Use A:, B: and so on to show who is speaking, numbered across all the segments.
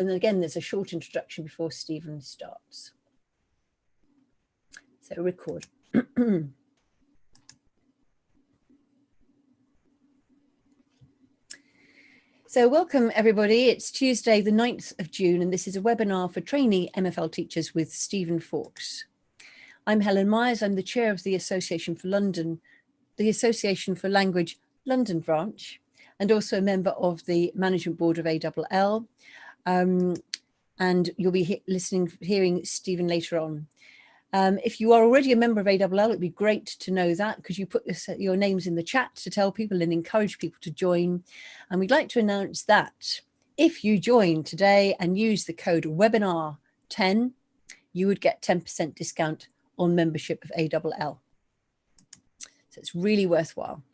A: And again, there's a short introduction before Steven starts. So record. So welcome everybody. It's Tuesday, the 9th of June, and this is a webinar for trainee MFL teachers with Steven Fawkes. I'm Helen Myers. I'm the chair of the Association for London, the Association for Language London branch, and also a member of the management board of ALL. And you'll be hearing Steven later on. If you are already a member of ALL, it'd be great to know that, because you put your names in the chat to tell people and encourage people to join. And we'd like to announce that if you join today and use the code webinar10, you would get 10% discount on membership of ALL. So it's really worthwhile.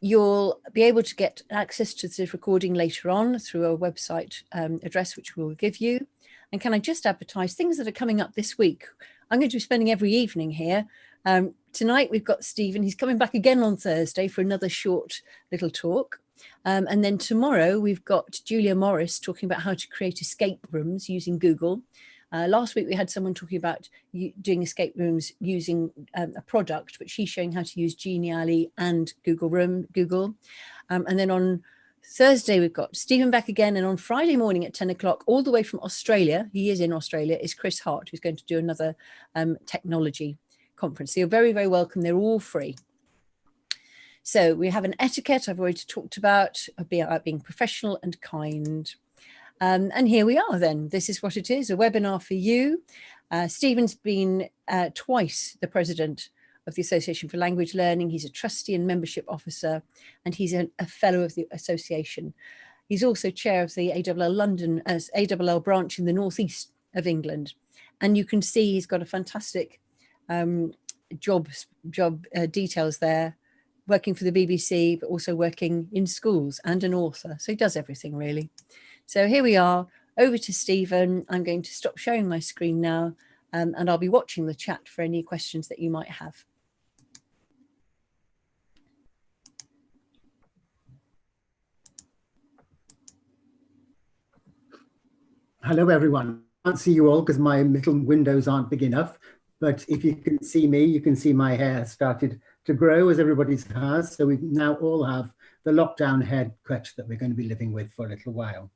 A: You'll be able to get access to this recording later on through a website address, which we'll give you. And can I just advertise things that are coming up this week? I'm going to be spending every evening here. Tonight we've got Steven. He's coming back again on Thursday for another short little talk. And then tomorrow we've got Julia Morris talking about how to create escape rooms using Google. Last week we had someone talking about doing escape rooms using a product, but she's showing how to use Genially and Google. And then on Thursday, we've got Steven back again. And on Friday morning at 10 o'clock, all the way from Australia, he is in Australia, is Chris Hart, who's going to do another technology conference. So you're very, very welcome. They're all free. So we have an etiquette I've already talked about being professional and kind. And here we are then. This is what it is, a webinar for you. Steven's been twice the president of the Association for Language Learning. He's a trustee and membership officer, and he's a fellow of the association. He's also chair of the ALL London as ALL branch in the northeast of England. And you can see he's got a fantastic job details there, working for the BBC, but also working in schools, and an author. So he does everything really. So here we are, over to Steven. I'm going to stop sharing my screen now, and I'll be watching the chat for any questions that you might have.
B: Hello, everyone. I can't see you all because my little windows aren't big enough. But if you can see me, you can see my hair started to grow as everybody's has. So we now all have the lockdown haircut that we're going to be living with for a little while.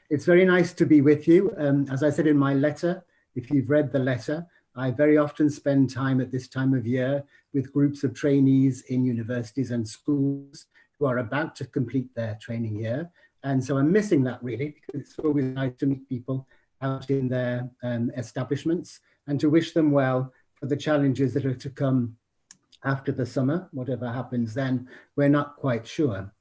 B: It's very nice to be with you. As I said in my letter, if you've read the letter, I very often spend time at this time of year with groups of trainees in universities and schools who are about to complete their training year. And so I'm missing that really, because it's always nice to meet people out in their establishments and to wish them well for the challenges that are to come after the summer. Whatever happens then, we're not quite sure.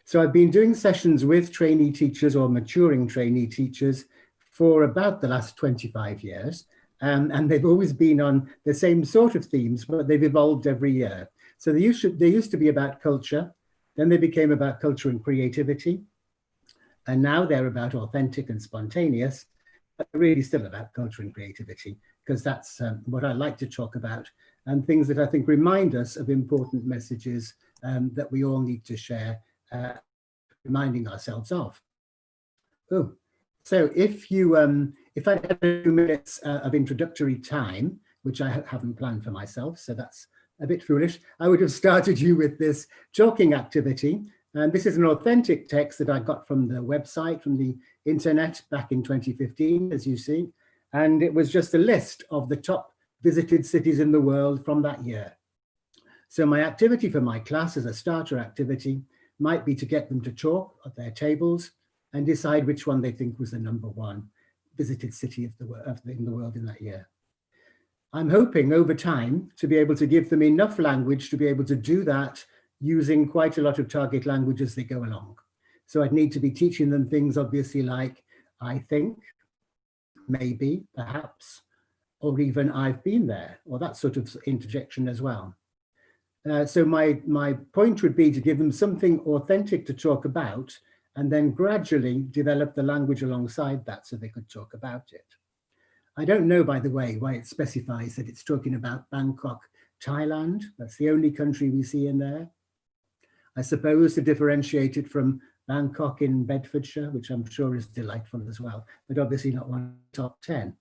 B: So I've been doing sessions with trainee teachers or maturing trainee teachers for about the last 25 years. And they've always been on the same sort of themes, but they've evolved every year. So they used to be about culture, then they became about culture and creativity. And now they're about authentic and spontaneous, but really still about culture and creativity, because that's what I like to talk about, and things that I think remind us of important messages that we all need to share, reminding ourselves of. Oh, so if I had a few minutes of introductory time, which I haven't planned for myself, so that's a bit foolish, I would have started you with this talking activity. And this is an authentic text that I got from the website, from the internet back in 2015, as you see. And it was just a list of the top visited cities in the world from that year. So my activity for my class as a starter activity might be to get them to talk at their tables and decide which one they think was the #1 visited city in the world in that year. I'm hoping over time to be able to give them enough language to be able to do that using quite a lot of target language as they go along. So I'd need to be teaching them things obviously like, I think, maybe, perhaps, or even I've been there, or that sort of interjection as well. So my point would be to give them something authentic to talk about, and then gradually develop the language alongside that so they could talk about it. I don't know, by the way, why it specifies that it's talking about Bangkok, Thailand. That's the only country we see in there. I suppose to differentiate it from Bangkok in Bedfordshire, which I'm sure is delightful as well, but obviously not one of the top 10.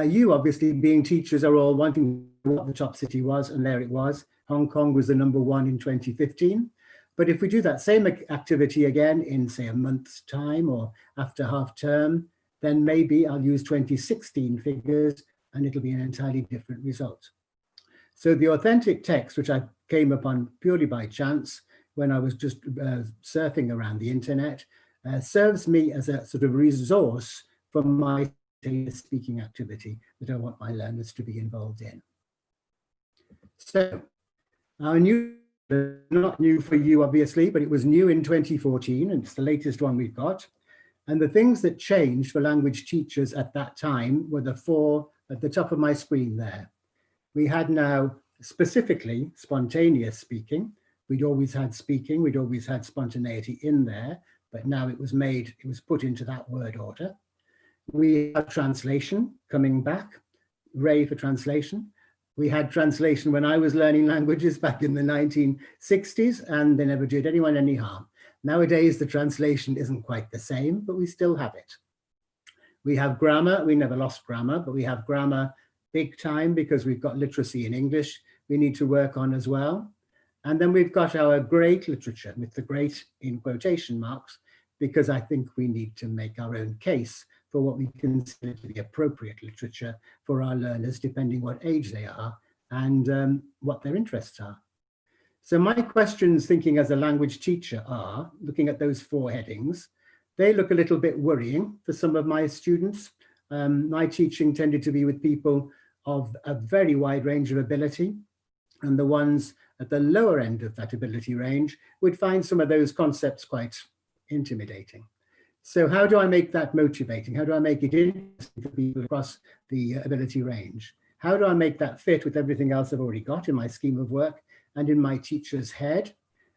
B: You obviously being teachers are all wanting to know what the top city was, and there it was. Hong Kong was the #1 in 2015. But if we do that same activity again in say a month's time or after half term, then maybe I'll use 2016 figures and it'll be an entirely different result. So the authentic text, which I came upon purely by chance when I was just surfing around the internet, serves me as a sort of resource for my speaking activity that I want my learners to be involved in. So our new, not new for you obviously, but it was new in 2014 and it's the latest one we've got. And the things that changed for language teachers at that time were the 4 at the top of my screen there. We had now specifically spontaneous speaking. We'd always had speaking, we'd always had spontaneity in there, but now it was put into that word order. We had translation coming back, Ray for translation. We had translation when I was learning languages back in the 1960s, and they never did anyone any harm. Nowadays, the translation isn't quite the same, but we still have it. We have grammar. We never lost grammar, but we have grammar big time because we've got literacy in English we need to work on as well. And then we've got our great literature, with the great in quotation marks, because I think we need to make our own case for what we consider to be appropriate literature for our learners, depending what age they are and what their interests are. So my questions, thinking as a language teacher, are, looking at those 4 headings, they look a little bit worrying for some of my students. My teaching tended to be with people of a very wide range of ability, and the ones at the lower end of that ability range would find some of those concepts quite intimidating. So how do I make that motivating? How do I make it interesting for people across the ability range? How do I make that fit with everything else I've already got in my scheme of work and in my teacher's head?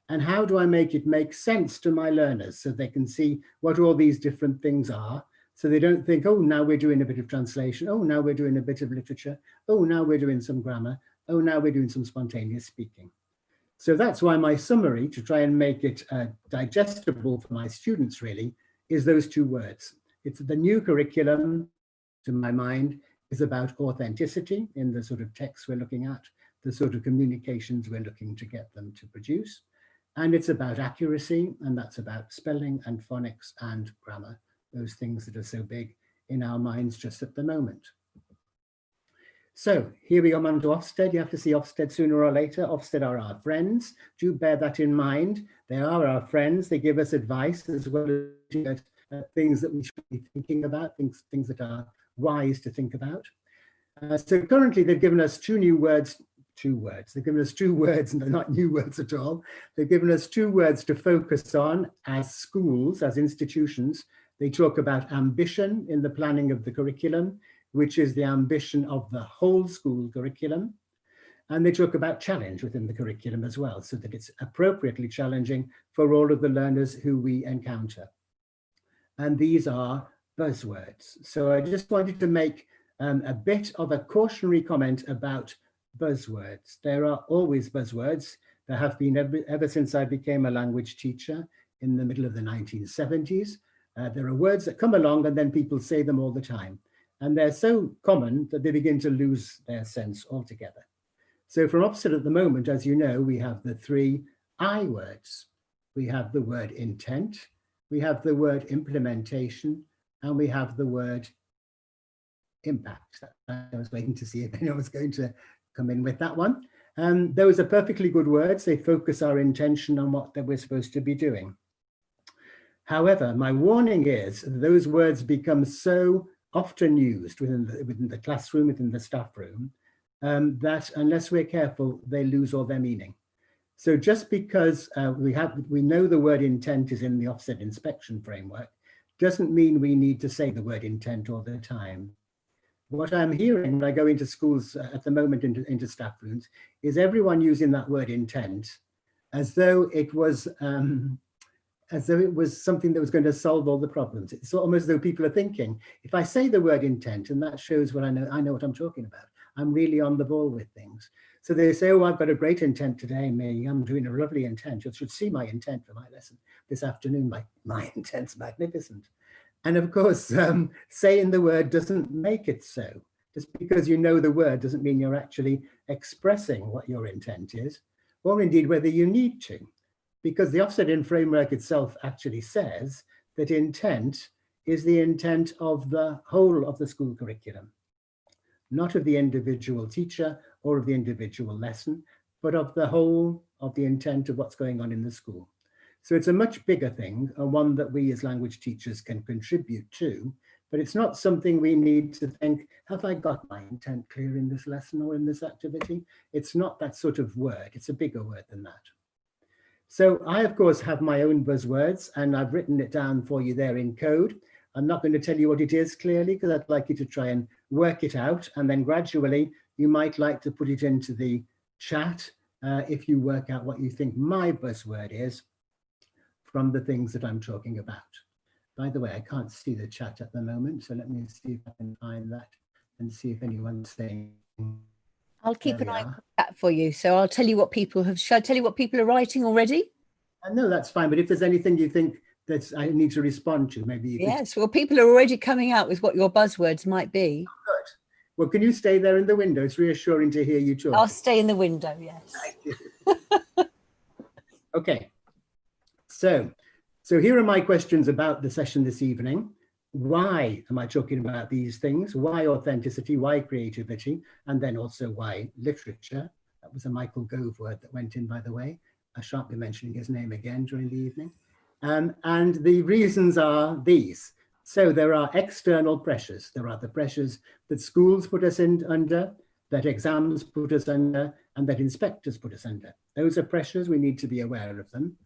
B: And how do I make it make sense to my learners so they can see what all these different things are, so they don't think, oh, now we're doing a bit of translation. Oh, now we're doing a bit of literature. Oh, now we're doing some grammar. Oh, now we're doing some spontaneous speaking. So that's why my summary, to try and make it digestible for my students really, is those 2 words. It's the new curriculum, to my mind, is about authenticity in the sort of texts we're looking at, the sort of communications we're looking to get them to produce. And it's about accuracy, and that's about spelling and phonics and grammar, those things that are so big in our minds just at the moment. So here we come on to Ofsted. You have to see Ofsted sooner or later. Ofsted are our friends. Do bear that in mind. They are our friends. They give us advice as well as things that we should be thinking about, things that are wise to think about. So currently they've given us 2 new words. 2 words. They've given us 2 words, and they're not new words at all. They've given us 2 words to focus on as schools, as institutions. They talk about ambition in the planning of the curriculum, which is the ambition of the whole school curriculum. And they talk about challenge within the curriculum as well, so that it's appropriately challenging for all of the learners who we encounter. And these are buzzwords. So I just wanted to make a bit of a cautionary comment about buzzwords. There are always buzzwords. There have been ever since I became a language teacher in the middle of the 1970s. There are words that come along and then people say them all the time. And they're so common that they begin to lose their sense altogether. So from Ofsted at the moment, as you know, we have the 3 I words. We have the word intent, we have the word implementation, and we have the word impact. I was waiting to see if anyone was going to come in with that one. Those are perfectly good words. They focus our intention on what we're supposed to be doing. However, my warning is those words become so often used within the classroom, within the staff room, that unless we're careful, they lose all their meaning. So just because we know the word intent is in the Ofsted inspection framework, doesn't mean we need to say the word intent all the time. What I'm hearing when I go into schools at the moment, into staff rooms, is everyone using that word intent as though it was something that was going to solve all the problems. It's almost as though people are thinking, if I say the word intent, and that shows what I know what I'm talking about, I'm really on the ball with things. So they say, oh, I've got a great intent today, me. I'm doing a lovely intent. You should see my intent for my lesson this afternoon. My intent's magnificent. And of course, saying the word doesn't make it so. Just because you know the word doesn't mean you're actually expressing what your intent is, or indeed whether you need to. Because the offsetting framework itself actually says that intent is the intent of the whole of the school curriculum, not of the individual teacher or of the individual lesson, but of the whole of the intent of what's going on in the school. So it's a much bigger thing, and one that we as language teachers can contribute to, but it's not something we need to think, have I got my intent clear in this lesson or in this activity? It's not that sort of word, it's a bigger word than that. So I, of course, have my own buzzwords, and I've written it down for you there in code. I'm not going to tell you what it is clearly, because I'd like you to try and work it out, and then gradually you might like to put it into the chat if you work out what you think my buzzword is from the things that I'm talking about. By the way, I can't see the chat at the moment, so let me see if I can find that and see if anyone's saying.
A: I'll keep an eye on that for you. So I'll tell you what people have. Shall I tell you what people are writing already?
B: No, that's fine. But if there's anything you think that I need to respond to, maybe you
A: Yes, well, people are already coming out with what your buzzwords might be.
B: Good. Well, can you stay there in the window? It's reassuring to hear you talk.
A: I'll stay in the window, yes.
B: Thank you. Okay. So here are my questions about the session this evening. Why am I talking about these things? Why authenticity? Why creativity? And then also why literature? That was a Michael Gove word that went in, by the way. I shan't be mentioning his name again during the evening. And the reasons are these. So there are external pressures. There are the pressures that schools put us under, that exams put us under, and that inspectors put us under. Those are pressures, we need to be aware of them.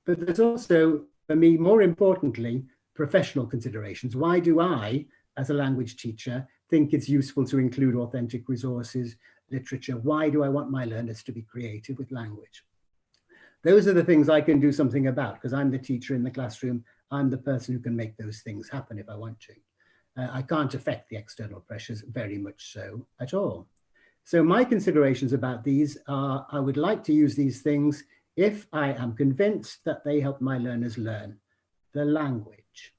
B: But there's also, for me, more importantly, professional considerations. Why do I, as a language teacher, think it's useful to include authentic resources, literature? Why do I want my learners to be creative with language? Those are the things I can do something about, because I'm the teacher in the classroom. I'm the person who can make those things happen if I want to. I can't affect the external pressures very much so at all. So my considerations about these are, I would like to use these things if I am convinced that they help my learners learn the language.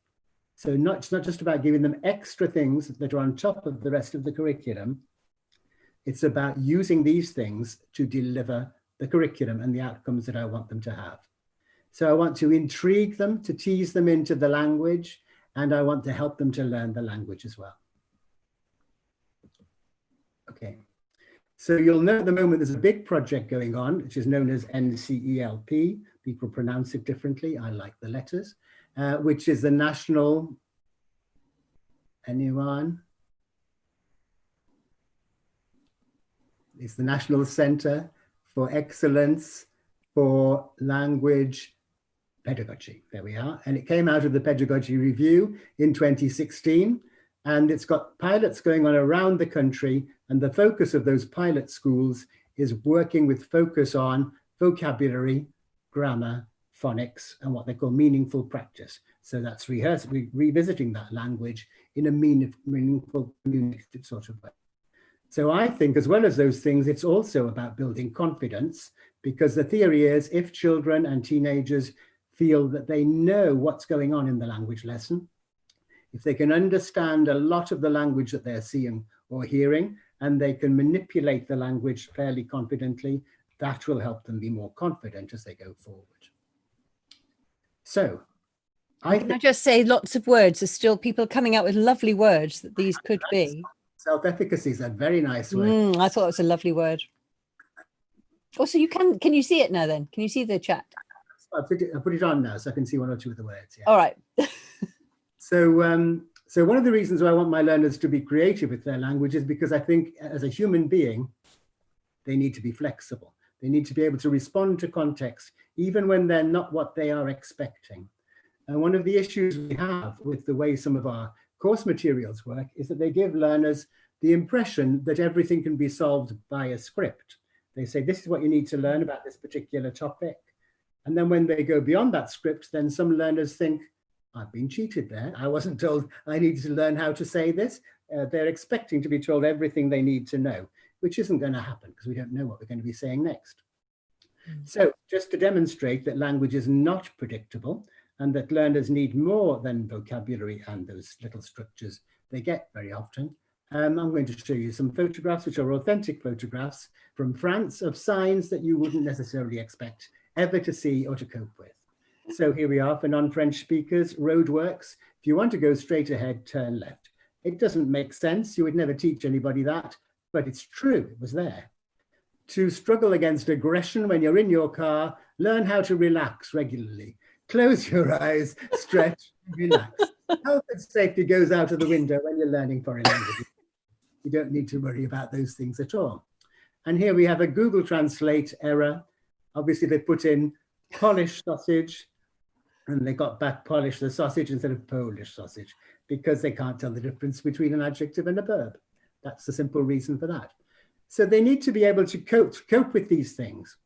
B: So it's not just about giving them extra things that are on top of the rest of the curriculum. It's about using these things to deliver the curriculum and the outcomes that I want them to have. So I want to intrigue them, to tease them into the language, and I want to help them to learn the language as well. Okay. So you'll know at the moment there's a big project going on, which is known as NCELP. People pronounce it differently. I like the letters, which is the National, anyone? It's the National Center for Excellence for Language Pedagogy. There we are. And it came out of the Pedagogy Review in 2016. And it's got pilots going on around the country. And the focus of those pilot schools is working with focus on vocabulary, grammar, phonics, and what they call meaningful practice. So that's revisiting that language in a meaningful, communicative sort of way. So I think as well as those things, it's also about building confidence, because the theory is if children and teenagers feel that they know what's going on in the language lesson, if they can understand a lot of the language that they're seeing or hearing, and they can manipulate the language fairly confidently, that will help them be more confident as they go forward. So
A: can I just say lots of words? There's still people coming out with lovely words that these could be.
B: Self-efficacy is a very nice word.
A: I thought it was a lovely word. Also, can you see it now then? Can you see the chat?
B: I put it on now so I can see one or two of the words. Yeah.
A: All right.
B: So one of the reasons why I want my learners to be creative with their language is because I think as a human being, they need to be flexible. They need to be able to respond to context, even when they're not what they are expecting. And one of the issues we have with the way some of our course materials work is that they give learners the impression that everything can be solved by a script. They say, this is what you need to learn about this particular topic. And then when they go beyond that script, then some learners think, I've been cheated there. I wasn't told I needed to learn how to say this. They're expecting to be told everything they need to know, which isn't going to happen because we don't know what we're going to be saying next. So just to demonstrate that language is not predictable and that learners need more than vocabulary and those little structures they get very often, I'm going to show you some photographs, which are authentic photographs from France of signs that you wouldn't necessarily expect ever to see or to cope with. So here we are for non-French speakers, roadworks. If you want to go straight ahead, turn left. It doesn't make sense. You would never teach anybody that, but it's true, it was there. To struggle against aggression when you're in your car, learn how to relax regularly. Close your eyes, stretch, relax. Health and safety goes out of the window when you're learning foreign languages. You don't need to worry about those things at all. And here we have a Google Translate error. Obviously, they put in Polish sausage, and they got back Polish the sausage instead of Polish sausage, because they can't tell the difference between an adjective and a verb. That's the simple reason for that. So they need to be able to cope with these things.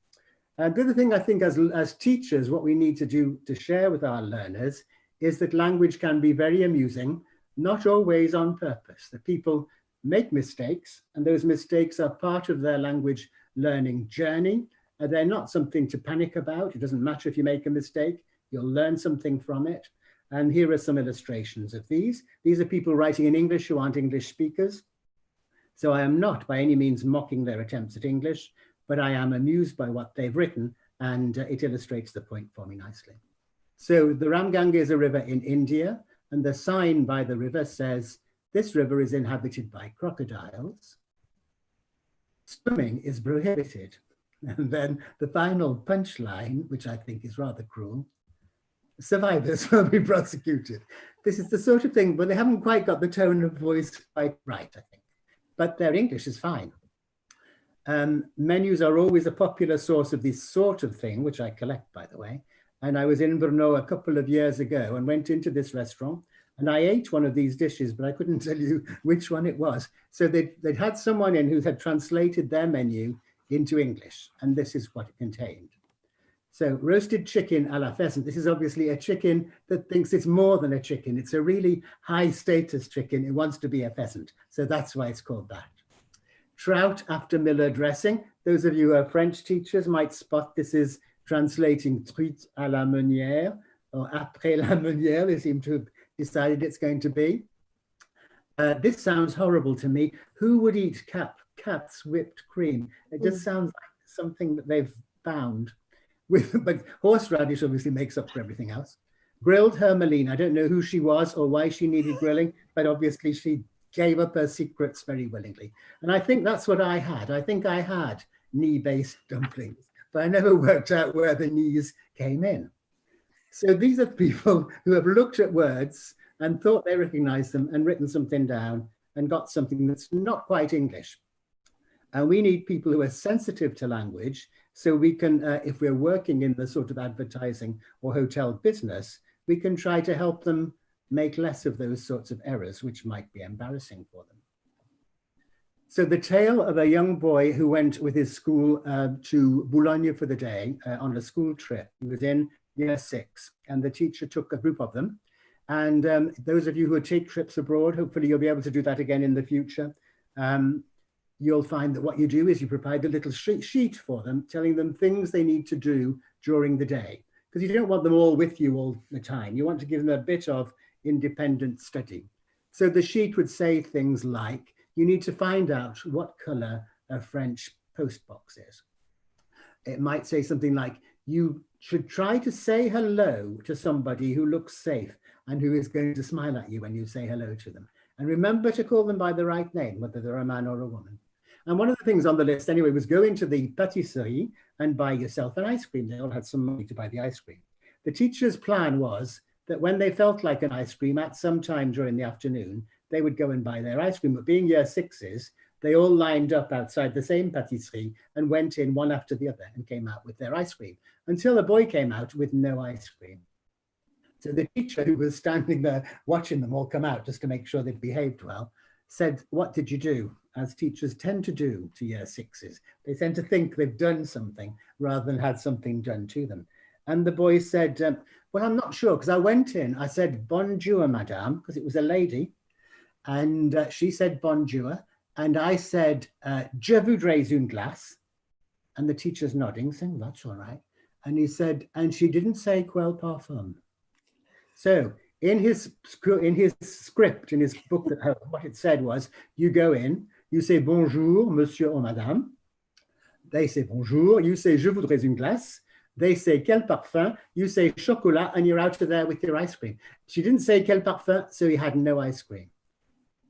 B: And the other thing I think as teachers, what we need to do to share with our learners is that language can be very amusing, not always on purpose, that people make mistakes, and those mistakes are part of their language learning journey. They're not something to panic about. It doesn't matter if you make a mistake, you'll learn something from it. And here are some illustrations of these. These are people writing in English who aren't English speakers. So I am not by any means mocking their attempts at English, but I am amused by what they've written, and it illustrates the point for me nicely. So the Ramganga is a river in India, and the sign by the river says, "This river is inhabited by crocodiles. Swimming is prohibited." And then the final punchline, which I think is rather cruel, "Survivors will be prosecuted." This is the sort of thing, but they haven't quite got the tone of voice quite right, I think. But their English is fine. Menus are always a popular source of this sort of thing, which I collect, by the way. And I was in Brno a couple of years ago and went into this restaurant, and I ate one of these dishes, but I couldn't tell you which one it was. So they'd had someone in who had translated their menu into English, and this is what it contained. So roasted chicken a la pheasant. This is obviously a chicken that thinks it's more than a chicken. It's a really high status chicken. It wants to be a pheasant. So that's why it's called that. Trout after Miller dressing. Those of you who are French teachers might spot this is translating truite à la meunière, or après la meunière, they seem to have decided it's going to be. This sounds horrible to me. Who would eat cat's whipped cream? It just sounds like something that they've found. But horseradish obviously makes up for everything else. Grilled hermeline. I don't know who she was or why she needed grilling, but obviously she gave up her secrets very willingly. And I think that's what I had. I think I had knee-based dumplings, but I never worked out where the knees came in. So these are people who have looked at words and thought they recognized them and written something down and got something that's not quite English. And we need people who are sensitive to language, so we can, if we're working in the sort of advertising or hotel business, we can try to help them make less of those sorts of errors, which might be embarrassing for them. So the tale of a young boy who went with his school to Boulogne for the day on a school trip. He was in year 6, and the teacher took a group of them. And those of you who take trips abroad, hopefully you'll be able to do that again in the future. You'll find that what you do is you provide a little sheet for them, telling them things they need to do during the day, because you don't want them all with you all the time. You want to give them a bit of independent study. So the sheet would say things like, you need to find out what color a French postbox is. It might say something like, you should try to say hello to somebody who looks safe and who is going to smile at you when you say hello to them. And remember to call them by the right name, whether they're a man or a woman. And one of the things on the list anyway was go into the patisserie and buy yourself an ice cream. They all had some money to buy the ice cream. The teacher's plan was that when they felt like an ice cream at some time during the afternoon, they would go and buy their ice cream. But being year 6s, they all lined up outside the same patisserie and went in one after the other and came out with their ice cream, until a boy came out with no ice cream. So the teacher, who was standing there watching them all come out just to make sure they'd behaved well, said, what did you do? As teachers tend to do to year 6s. They tend to think they've done something rather than had something done to them. And the boy said, well, I'm not sure, because I went in, I said, bonjour, madame, because it was a lady. And she said bonjour. and I said, je voudrais une glace. And the teacher's nodding, saying, that's all right. And he said, and she didn't say quel parfum. So in his script, in his book at home, what it said was, you go in, you say, bonjour, monsieur or madame. They say, bonjour. You say, je voudrais une glace. They say, quel parfum. You say, chocolat, and you're out of there with your ice cream. She didn't say quel parfum, so he had no ice cream.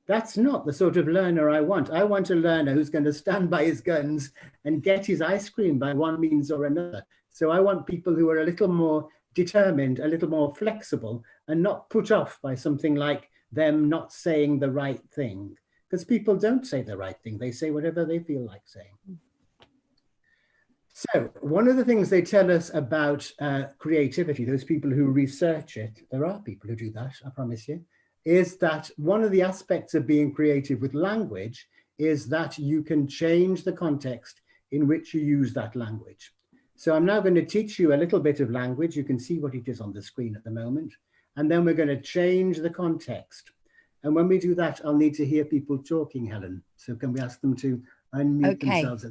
B: That's not the sort of learner I want. I want a learner who's going to stand by his guns and get his ice cream by one means or another. So I want people who are a little more determined, a little more flexible, and not put off by something like them not saying the right thing. Because people don't say the right thing. They say whatever they feel like saying. So one of the things they tell us about creativity, those people who research it, there are people who do that, I promise you, is that one of the aspects of being creative with language is that you can change the context in which you use that language. So I'm now going to teach you a little bit of language. You can see what it is on the screen at the moment. And then we're going to change the context. And when we do that, I'll need to hear people talking, Helen. So can we ask them to unmute themselves?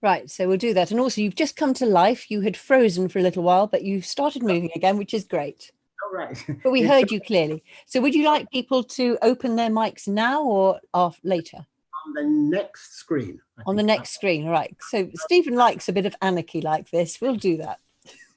A: Right, so we'll do that. And also, you've just come to life. You had frozen for a little while, but you've started moving again, which is great.
B: All right.
A: But we heard you clearly. So would you like people to open their mics now or later?
B: On the next screen.
A: On the next screen, all right. So Stephen likes a bit of anarchy like this. We'll do that.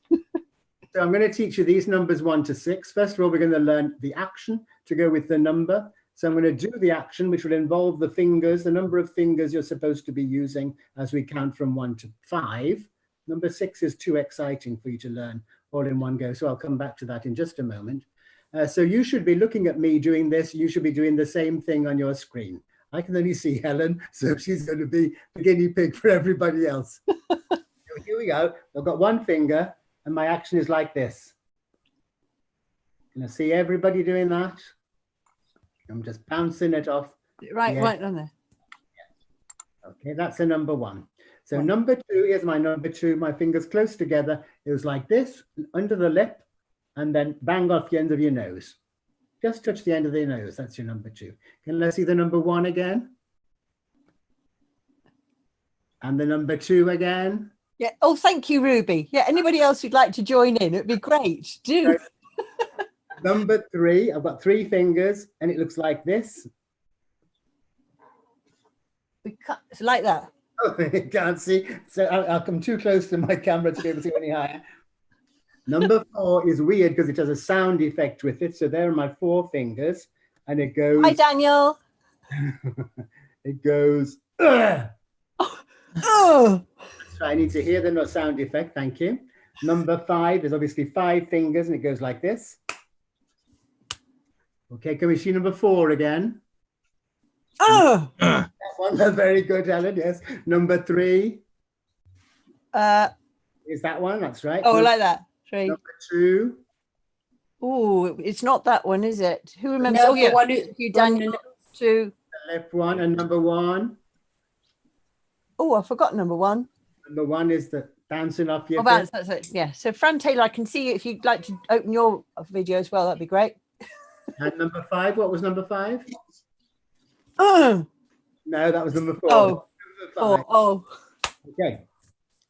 B: So I'm going to teach you these numbers 1 to 6. First of all, we're going to learn the action to go with the number. So I'm going to do the action, which will involve the fingers, the number of fingers you're supposed to be using as we count from 1 to 5. Number 6 is too exciting for you to learn all in one go. So I'll come back to that in just a moment. So you should be looking at me doing this. You should be doing the same thing on your screen. I can only see Helen, so she's going to be the guinea pig for everybody else. So here we go. I've got one finger and my action is like this. Can I see everybody doing that? I'm just bouncing it off.
A: Right, right on there.
B: Okay, that's a number 1. So number 2, here's my number 2, my fingers close together. It was like this, under the lip, and then bang off the end of your nose. Just touch the end of the nose, that's your number 2. Can I see the number 1 again? And the number 2 again?
A: Yeah, oh, thank you, Ruby. Yeah, anybody else who'd like to join in, it'd be great, do.
B: Number 3, I've got 3 fingers, and it looks like this.
A: It's like that.
B: Oh, you can't see. So I'll come too close to my camera to be able to see any higher. Number 4 is weird because it has a sound effect with it. So there are my 4 fingers, and it goes.
A: Hi, Daniel.
B: It goes. Ugh.
A: Oh.
B: So I need to hear the sound effect. Thank you. Number 5 is obviously 5 fingers, and it goes like this. Okay, can we see number 4 again?
A: Oh.
B: That one, very good, Helen. Yes. Number 3. Is that one? That's right.
A: Oh, like that. 3.
B: Number 2.
A: Oh, it's not that one, is it? Who remembers?
C: No,
A: oh, yeah.
C: you
A: Daniel. 2.
B: The left one and number 1.
A: Oh, I forgot number 1.
B: Number 1 is the bouncing off your.
A: Oh, bounce, that's it. Yeah. So, Fran Taylor, I can see you. If you'd like to open your video as well, that'd be great.
B: And number 5. What was number 5?
A: Oh.
B: No, that was number 4.
A: Oh.
B: Number 5.
A: Oh.
B: Okay.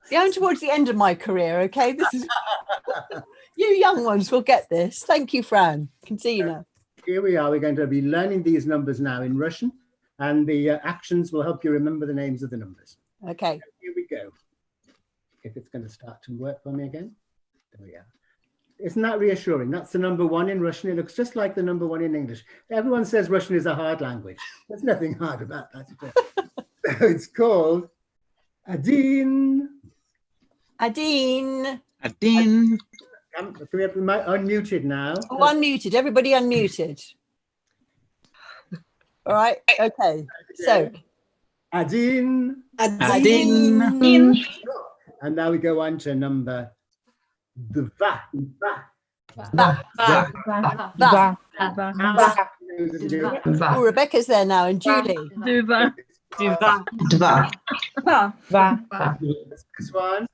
A: Yeah, I'm towards the end of my career. Okay, this is you young ones will get this. Thank you, Fran. Can see you now.
B: Here we are. We're going to be learning these numbers now in Russian, and the actions will help you remember the names of the numbers.
A: Okay.
B: Here we go. If it's going to start to work for me again. There we are. Isn't that reassuring? That's the number 1 in Russian. It looks just like the number 1 in English. Everyone says Russian is a hard language. There's nothing hard about that. So it's called Adin.
A: Adin.
D: Adin.
B: Can we have the mic unmuted now?
A: Oh, unmuted. Everybody unmuted. All right. Okay. So.
B: Adin.
D: Adin.
B: And now we go on to number 2.
A: Oh, Rebecca's there now, and Julie.
B: This one.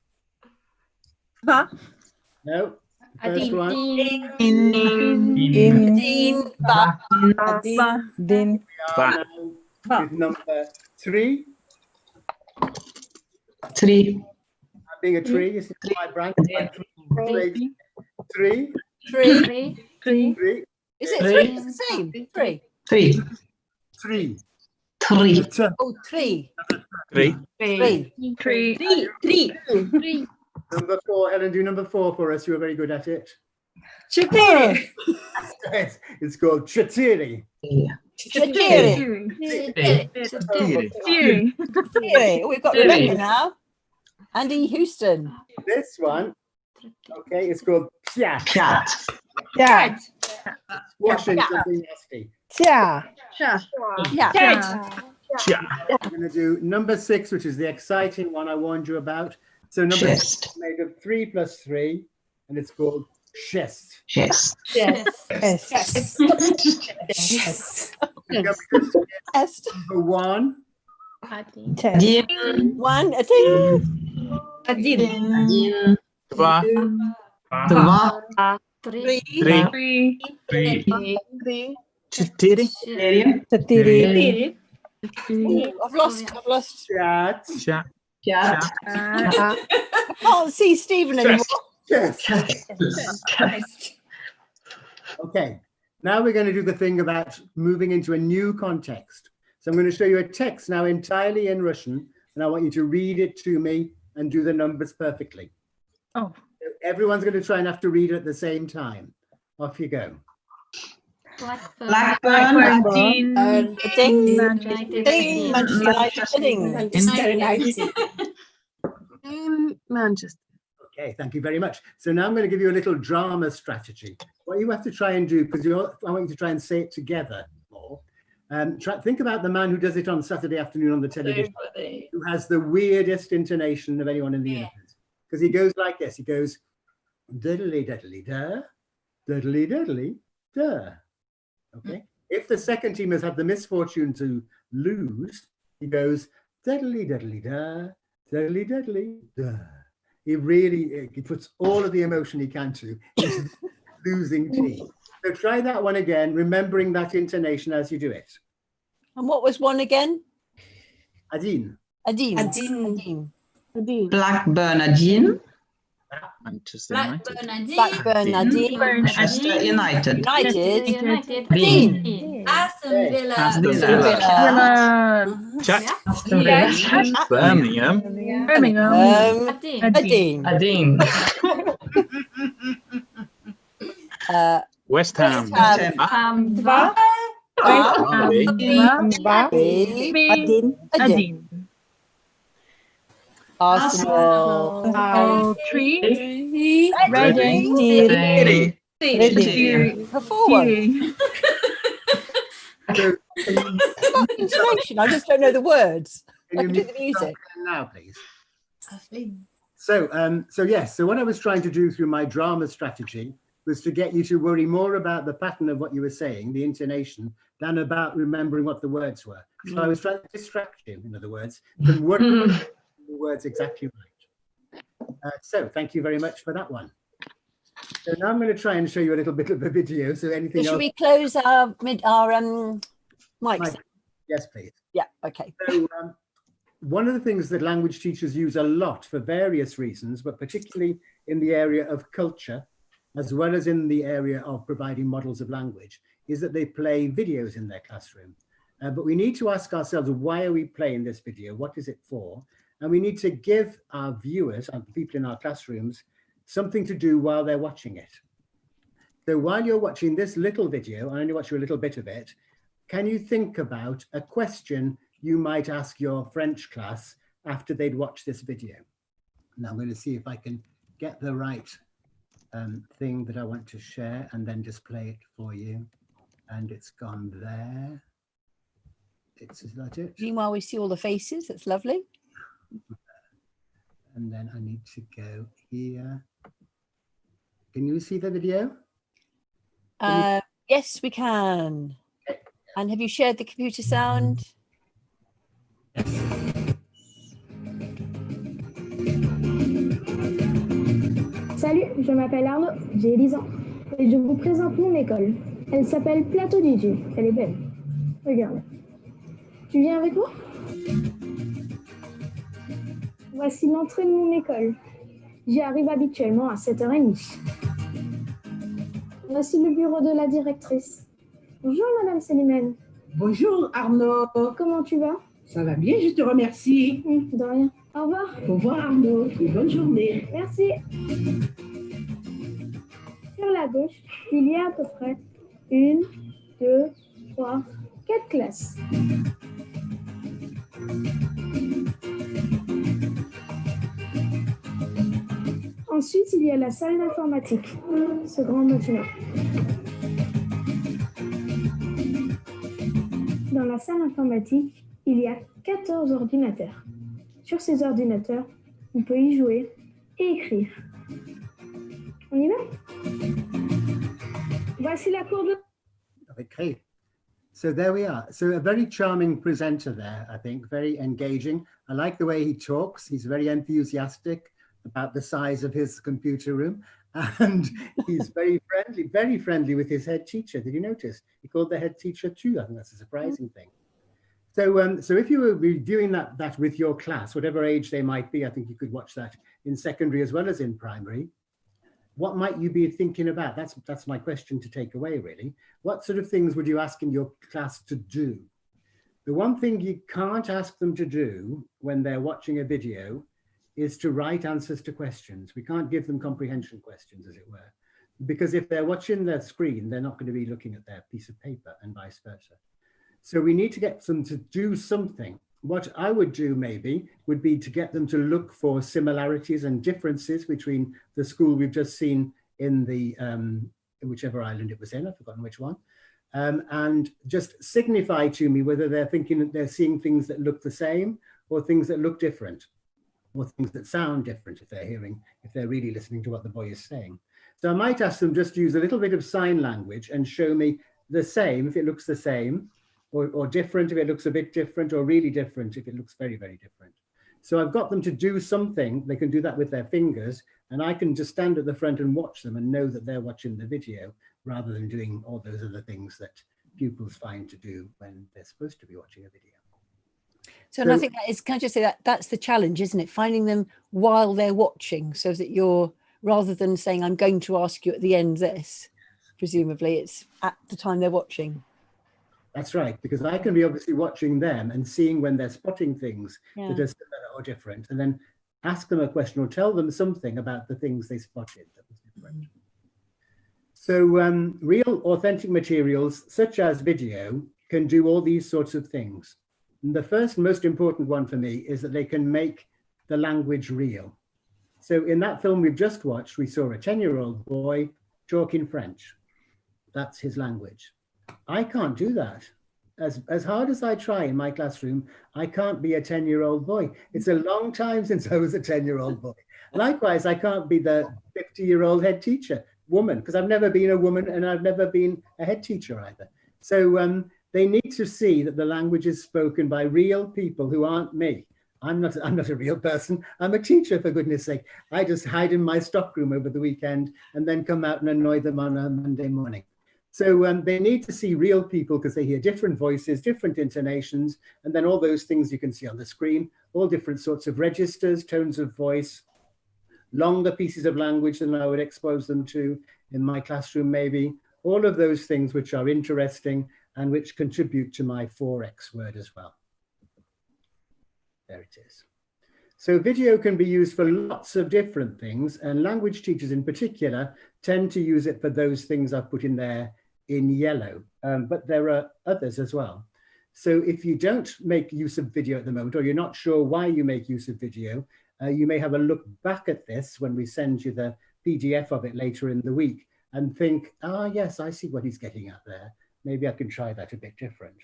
B: No. First one. is number 3.
D: 3.
B: Being a tree, is my branch. Three.
A: 3.
D: 3.
A: Is it 3? It's the same. 3.
D: 3.
B: 3.
D: 3.
A: Oh, 3.
C: 3.
A: 3.
B: Number 4, Helen, do number 4 for us. You were very good at it.
A: Четыре.
B: It's called Chatiri.
A: Четыре. Oh, we've got Rebecca now. Andy Houston.
B: This one, okay, it's called Pjat.
D: Pjat.
B: Washing something nasty.
A: Yeah.
B: I'm going to do number 6, which is the exciting one I warned you about. So number 6 is made of 3 plus 3, and it's called chest.
D: Chest.
B: Number 1.
D: Один.
A: 1, a ding.
D: Один.
C: 2.
D: 2.
A: 3.
C: 3. 4.
D: 4.
A: I've lost.
B: Chat.
D: Pjat.
A: I can't see Stephen anymore.
B: Yes. Okay. Now we're going to do the thing about moving into a new context. So I'm going to show you a text now entirely in Russian, and I want you to read it to me and do the numbers perfectly.
E: Oh.
B: So everyone's going to try and have to read it at the same time. Off you go.
D: Blackburn.
A: Ding. Ding. Manchester United.
E: In Manchester.
B: Okay, thank you very much. So now I'm going to give you a little drama strategy. What you have to try and do, because I want you to try and say it together more. Think about the man who does it on Saturday afternoon on the television, who has the weirdest intonation of anyone in the universe. Because he goes like this. He goes, diddly diddly da, diddly diddly da. Okay. If the second team has had the misfortune to lose, he goes, diddly diddly da, diddly diddly da. He puts all of the emotion he can to his losing team. So try that one again, remembering that intonation as you do it.
A: And what was 1 again?
B: Adin.
A: Adin.
D: Blackburn. Один.
C: Manchester United.
A: Blackburn. Adin.
D: Manchester United.
A: United.
E: Adin.
C: Aston Villa. Birmingham.
A: Adin.
C: West Ham.
E: Adin.
A: Arsenal.
E: 3.
A: Reading. For 4. Intonation. I just don't know the words. I can do the music
B: now, please. So what I was trying to do through my drama strategy was to get you to worry more about the pattern of what you were saying, the intonation, than about remembering what the words were. So I was trying to distract you, in other words, from working the words exactly right. So thank you very much for that one. So now I'm going to try and show you a little bit of a video. So anything else?
A: Should we close our mics?
B: Yes, please.
A: Yeah, okay.
B: So one of the things that language teachers use a lot for various reasons, but particularly in the area of culture, as well as in the area of providing models of language, is that they play videos in their classroom. But we need to ask ourselves, why are we playing this video? What is it for? And we need to give our viewers and people in our classrooms something to do while they're watching it. So while you're watching this little video, I only watch you a little bit of it, can you think about a question you might ask your French class after they'd watched this video? Now I'm going to see if I can get the right thing that I want to share and then just play it for you. And it's gone there. Is that it?
A: Meanwhile, we see all the faces. That's lovely.
B: And then I need to go here. Can you see the video?
A: Yes, we can.
B: Okay.
A: And have you shared the computer sound?
F: Salut, je m'appelle Arnaud, j'ai 10 ans et je vous présente mon école. Elle s'appelle Plateau DJ, elle est belle. Regarde. Tu viens avec moi? Voici l'entrée de mon école. J'y arrive habituellement à 7h30. Voici le bureau de la directrice. Bonjour Madame Selimène.
G: Bonjour Arnaud.
F: Comment tu vas?
G: Ça va bien, je te remercie.
F: De rien. Au revoir.
G: Au revoir Arnaud et bonne journée.
F: Merci. Sur la gauche, il y a à peu près 1, 2, 3, 4 classes. Ensuite, il y a la salle d'informatique, ce grand bâtiment. Dans la salle informatique, il y a 14 ordinateurs. Sur ces ordinateurs, on peut y jouer et écrire. On y va? Voici la cour de...
B: Okay, so there we are. So a very charming presenter there, I think, very engaging. I like the way he talks. He's very enthusiastic about the size of his computer room, and he's very friendly with his head teacher. Did you notice? He called the head teacher too. I think that's a surprising thing. So, so if you were reviewing that with your class, whatever age they might be, I think you could watch that in secondary as well as in primary. What might you be thinking about? That's my question to take away, really. What sort of things would you ask in your class to do? The one thing you can't ask them to do when they're watching a video is to write answers to questions. We can't give them comprehension questions, as it were, because if they're watching their screen, they're not going to be looking at their piece of paper and vice versa. So we need to get them to do something. What I would do maybe would be to get them to look for similarities and differences between the school we've just seen in the whichever island it was in, I've forgotten which one, and just signify to me whether they're thinking that they're seeing things that look the same or things that look different, or things that sound different if they're really listening to what the boy is saying. So I might ask them just to use a little bit of sign language and show me the same if it looks the same, or different if it looks a bit different, or really different if it looks very, very different. So I've got them to do something. They can do that with their fingers, and I can just stand at the front and watch them and know that they're watching the video rather than doing all those other things that pupils find to do when they're supposed to be watching a video.
A: So, and I think that is, can I just say that that's the challenge, isn't it? Finding them while they're watching, so that you're, rather than saying, I'm going to ask you at the end this, presumably it's at the time they're watching.
B: That's right, because I can be obviously watching them and seeing when they're spotting things that are similar or different, and then ask them a question or tell them something about the things they spotted that was different. So real authentic materials such as video can do all these sorts of things. And the first most important one for me is that they can make the language real. So in that film we've just watched, we saw a 10-year-old boy talking French. That's his language. I can't do that. As hard as I try in my classroom, I can't be a 10-year-old boy. It's a long time since I was a 10-year-old boy. Likewise, I can't be the 50-year-old head teacher, woman, because I've never been a woman and I've never been a head teacher either. So they need to see that the language is spoken by real people who aren't me. I'm not a real person. I'm a teacher, for goodness sake. I just hide in my stockroom over the weekend and then come out and annoy them on a Monday morning. So they need to see real people because they hear different voices, different intonations, and then all those things you can see on the screen, all different sorts of registers, tones of voice, longer pieces of language than I would expose them to in my classroom maybe, all of those things which are interesting and which contribute to my 4X word as well. There it is. So video can be used for lots of different things, and language teachers in particular tend to use it for those things I've put in there in yellow, but there are others as well. So if you don't make use of video at the moment, or you're not sure why you make use of video, you may have a look back at this when we send you the PDF of it later in the week and think, ah, yes, I see what he's getting at there. Maybe I can try that a bit different.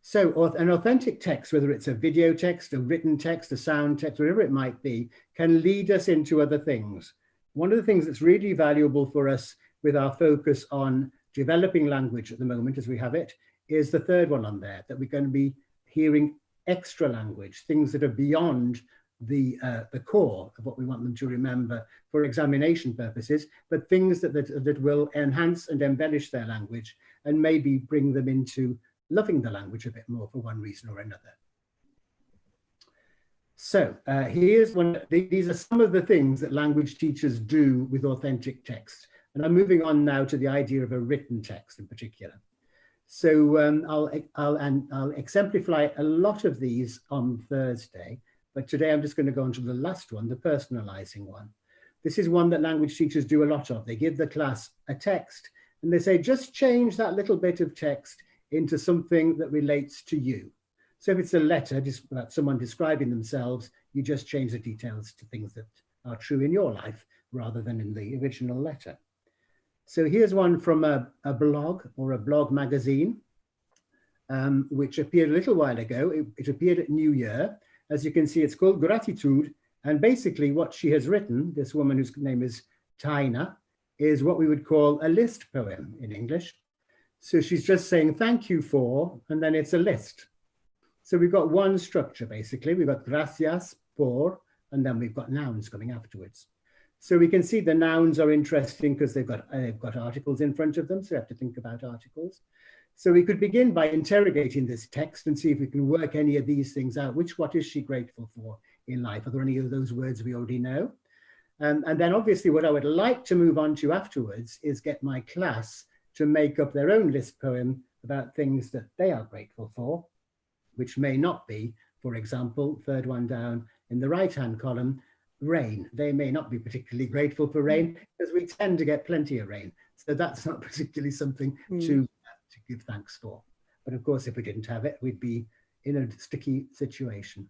B: So an authentic text, whether it's a video text, a written text, a sound text, whatever it might be, can lead us into other things. One of the things that's really valuable for us with our focus on developing language at the moment, as we have it, is the third one on there, that we're going to be hearing extra language, things that are beyond the core of what we want them to remember for examination purposes, but things that will enhance and embellish their language and maybe bring them into loving the language a bit more for one reason or another. So here's these are some of the things that language teachers do with authentic text. And I'm moving on now to the idea of a written text in particular. So I'll exemplify a lot of these on Thursday, but today I'm just going to go on to the last one, the personalizing one. This is one that language teachers do a lot of. They give the class a text and they say, just change that little bit of text into something that relates to you. So if it's a letter just about someone describing themselves, you just change the details to things that are true in your life rather than in the original letter. So here's one from a blog or a blog magazine, which appeared a little while ago. It appeared at New Year. As you can see, it's called Gratitude. And basically what she has written, this woman whose name is Tina, is what we would call a list poem in English. So she's just saying thank you for, and then it's a list. So we've got one structure, basically. We've got gracias, por, and then we've got nouns coming afterwards. So we can see the nouns are interesting because they've got articles in front of them. So we have to think about articles. So we could begin by interrogating this text and see if we can work any of these things out. What is she grateful for in life? Are there any of those words we already know? And then obviously what I would like to move on to afterwards is get my class to make up their own list poem about things that they are grateful for, which may not be, for example, third one down in the right-hand column, rain. They may not be particularly grateful for rain because we tend to get plenty of rain. So that's not particularly something to give thanks for. But of course, if we didn't have it, we'd be in a sticky situation.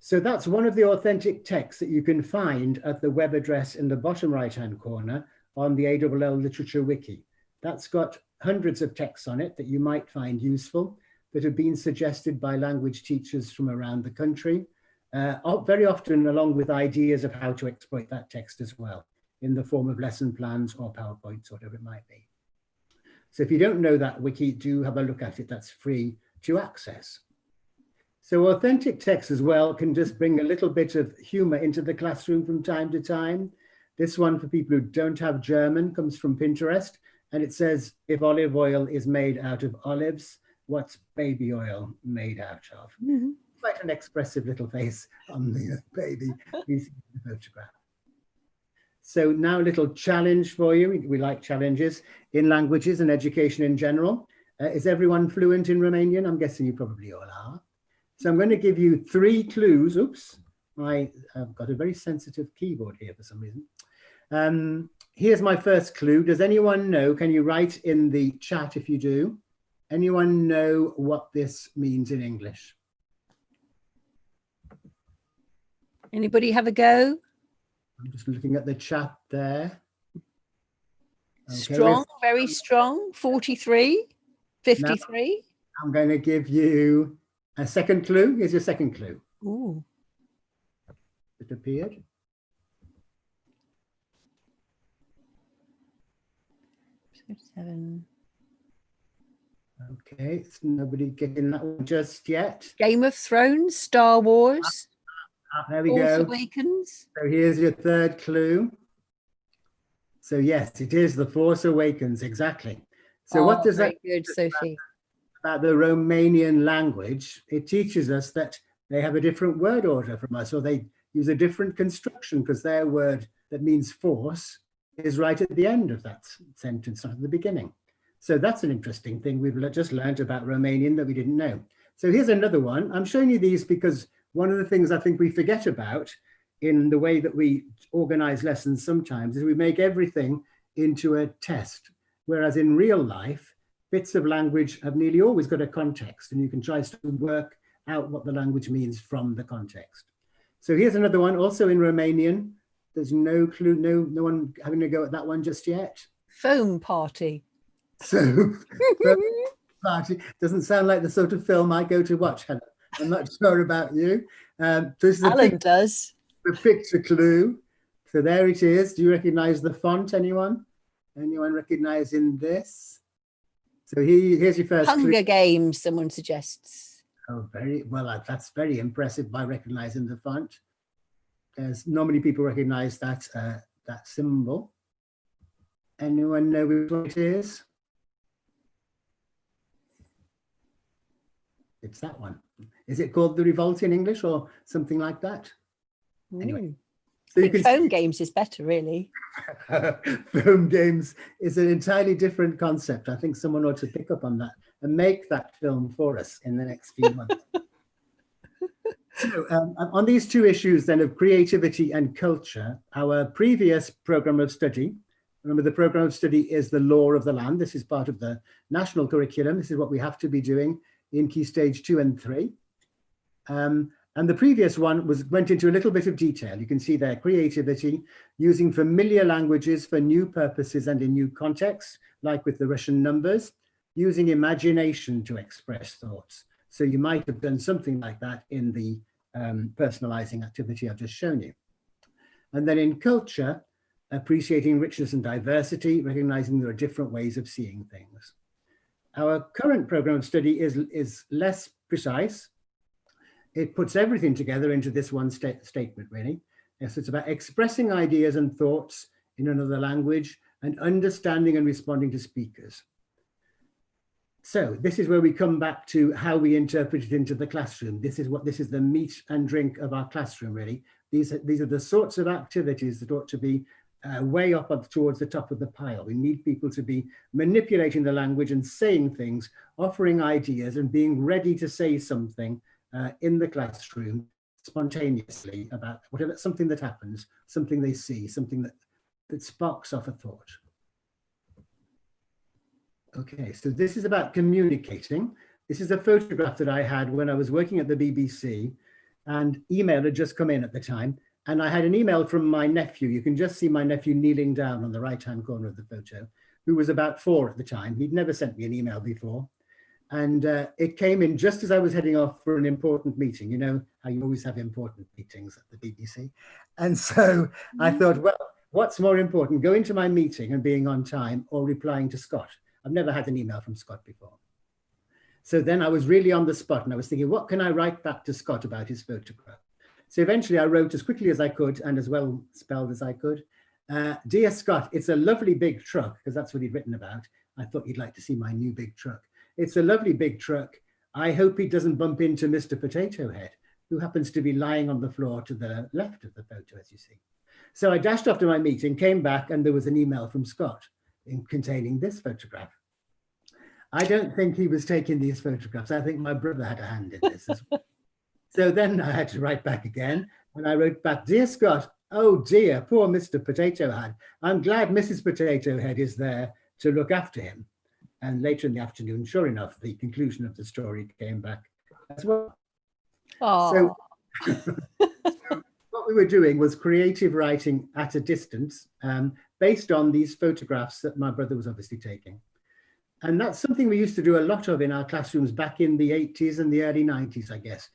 B: So that's one of the authentic texts that you can find at the web address in the bottom right-hand corner on the ALL Literature Wiki. That's got hundreds of texts on it that you might find useful, that have been suggested by language teachers from around the country, very often along with ideas of how to exploit that text as well, in the form of lesson plans or PowerPoints, whatever it might be. So if you don't know that wiki, do have a look at it. That's free to access. So authentic text as well can just bring a little bit of humor into the classroom from time to time. This one for people who don't have German comes from Pinterest, and it says, if olive oil is made out of olives, what's baby oil made out of? Quite an expressive little face on the baby you see in the photograph. So now a little challenge for you. We like challenges in languages and education in general. Is everyone fluent in Romanian? I'm guessing you probably all are. So I'm going to give you 3 clues. Oops, I've got a very sensitive keyboard here for some reason. Here's my first clue. Does anyone know, can you write in the chat if you do? Anyone know what this means in English?
A: Anybody have a go?
B: I'm just looking at the chat there. Okay,
A: strong, very strong. 43, 53.
B: Now, I'm going to give you a second clue. Here's your second clue.
A: Ooh.
B: It appeared.
A: Seven.
B: Okay, it's nobody getting that one just yet.
A: Game of Thrones, Star Wars.
B: There we
A: Force
B: go.
A: Awakens.
B: So here's your third clue. So yes, it is The Force Awakens, exactly. So what does that
A: good, Sophie.
B: about the Romanian language? It teaches us that they have a different word order from us, or they use a different construction because their word that means force is right at the end of that sentence, not at the beginning. So that's an interesting thing we've just learned about Romanian that we didn't know. So here's another one. I'm showing you these because one of the things I think we forget about in the way that we organize lessons sometimes is we make everything into a test, whereas in real life, bits of language have nearly always got a context, and you can try to work out what the language means from the context. So here's another one, also in Romanian. There's no clue, no one having a go at that one just yet.
A: Foam party.
B: So, party doesn't sound like the sort of film I go to watch, Helen. I'm not sure about you. This is
A: Alan does.
B: The picture clue. So there it is. Do you recognize the font, anyone? Anyone recognizing this? So here's your first
A: Hunger
B: clue.
A: Games, someone suggests.
B: Oh, very well. That's very impressive by recognizing the font. There's normally people recognize that that symbol. Anyone know which one it is? It's that one. Is it called The Revolt in English or something like that? Anyway. So
A: I think phone games is better, really.
B: Phone games is an entirely different concept. I think someone ought to pick up on that and make that film for us in the next few months. So on these two issues then of creativity and culture, our previous program of study, remember the program of study is the law of the land. This is part of the national curriculum. This is what we have to be doing in Key Stage 2 and 3. And the previous one went into a little bit of detail. You can see there creativity, using familiar languages for new purposes and in new contexts, like with the Russian numbers, using imagination to express thoughts. So you might have done something like that in the personalizing activity I've just shown you. And then in culture, appreciating richness and diversity, recognizing there are different ways of seeing things. Our current program of study is less precise. It puts everything together into this one statement, really. Yes, it's about expressing ideas and thoughts in another language and understanding and responding to speakers. So this is where we come back to how we interpret it into the classroom. This is the meat and drink of our classroom, really. These are the sorts of activities that ought to be way up towards the top of the pile. We need people to be manipulating the language and saying things, offering ideas and being ready to say something in the classroom spontaneously about whatever, something that happens, something they see, something that sparks off a thought. Okay, so this is about communicating. This is a photograph that I had when I was working at the BBC, and email had just come in at the time. And I had an email from my nephew. You can just see my nephew kneeling down on the right-hand corner of the photo, who was about 4 at the time. He'd never sent me an email before. And it came in just as I was heading off for an important meeting. You know how you always have important meetings at the BBC. And so I thought, well, what's more important, going to my meeting and being on time or replying to Scott? I've never had an email from Scott before. So then I was really on the spot and I was thinking, what can I write back to Scott about his photograph? So eventually I wrote as quickly as I could and as well spelled as I could. Dear Scott, it's a lovely big truck, because that's what he'd written about. I thought you'd like to see my new big truck. It's a lovely big truck. I hope he doesn't bump into Mr. Potato Head, who happens to be lying on the floor to the left of the photo, as you see. So I dashed off to my meeting, came back, and there was an email from Scott containing this photograph. I don't think he was taking these photographs. I think my brother had a hand in this as well. So then I had to write back again, and I wrote back, Dear Scott, oh dear, poor Mr. Potato Head. I'm glad Mrs. Potato Head is there to look after him. And later in the afternoon, sure enough, the conclusion of the story came back as well. So what we were doing was creative writing at a distance, based on these photographs that my brother was obviously taking. And that's something we used to do a lot of in our classrooms back in the 80s and the early 90s, I guess,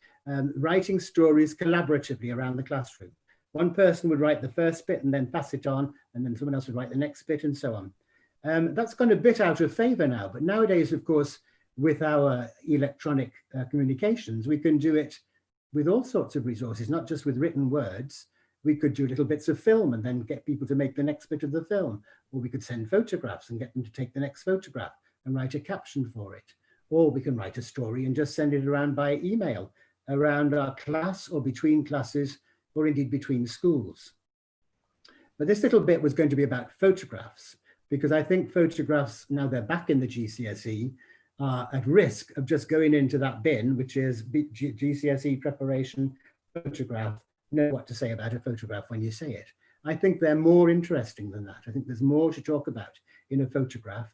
B: writing stories collaboratively around the classroom. One person would write the first bit and then pass it on, and then someone else would write the next bit and so on. That's gone a bit out of favor now, but nowadays, of course, with our electronic communications, we can do it with all sorts of resources, not just with written words. We could do little bits of film and then get people to make the next bit of the film, or we could send photographs and get them to take the next photograph and write a caption for it. Or we can write a story and just send it around by email, around our class or between classes, or indeed between schools. But this little bit was going to be about photographs, because I think photographs, now they're back in the GCSE, are at risk of just going into that bin, which is GCSE preparation photograph. Know what to say about a photograph when you say it. I think they're more interesting than that. I think there's more to talk about in a photograph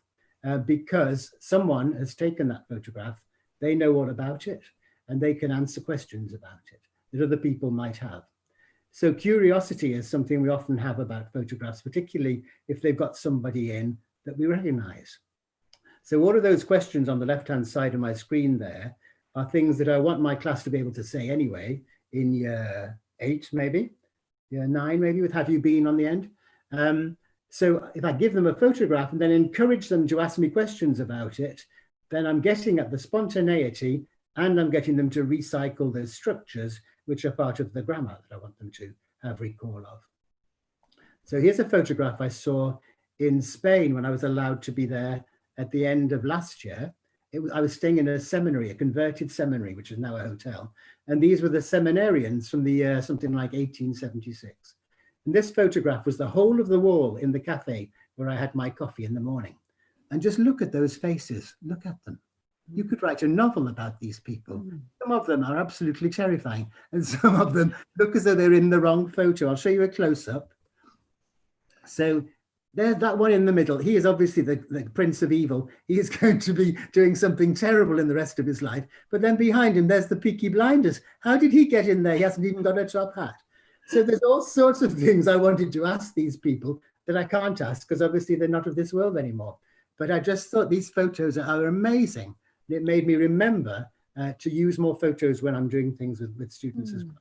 B: because someone has taken that photograph, they know all about it, and they can answer questions about it that other people might have. So curiosity is something we often have about photographs, particularly if they've got somebody in that we recognize. So all of those questions on the left-hand side of my screen there are things that I want my class to be able to say anyway, in year 8 maybe, year 9 maybe, with have you been on the end. So if I give them a photograph and then encourage them to ask me questions about it, then I'm getting at the spontaneity and I'm getting them to recycle those structures which are part of the grammar that I want them to have recall of. So here's a photograph I saw in Spain when I was allowed to be there at the end of last year. I was staying in a seminary, a converted seminary, which is now a hotel. And these were the seminarians from the year something like 1876. And this photograph was the whole of the wall in the cafe where I had my coffee in the morning. And just look at those faces, look at them. You could write a novel about these people. Some of them are absolutely terrifying, and some of them look as though they're in the wrong photo. I'll show you a close-up. So there's that one in the middle. He is obviously the prince of evil. He is going to be doing something terrible in the rest of his life. But then behind him, there's the Peaky Blinders. How did he get in there? He hasn't even got a top hat. So there's all sorts of things I wanted to ask these people that I can't ask because obviously they're not of this world anymore. But I just thought these photos are amazing. It made me remember to use more photos when I'm doing things with students as well.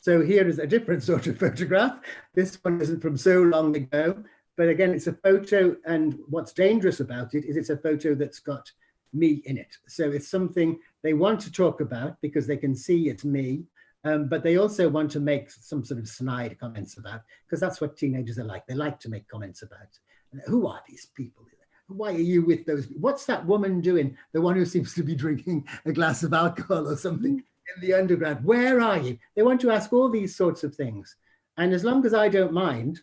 B: So here is a different sort of photograph. This one isn't from so long ago, but again, it's a photo, and what's dangerous about it is it's a photo that's got me in it. So it's something they want to talk about because they can see it's me, but they also want to make some sort of snide comments about, because that's what teenagers are like. They like to make comments about, who are these people? Why are you with those? What's that woman doing? The one who seems to be drinking a glass of alcohol or something in the underground. Where are you? They want to ask all these sorts of things. And as long as I don't mind,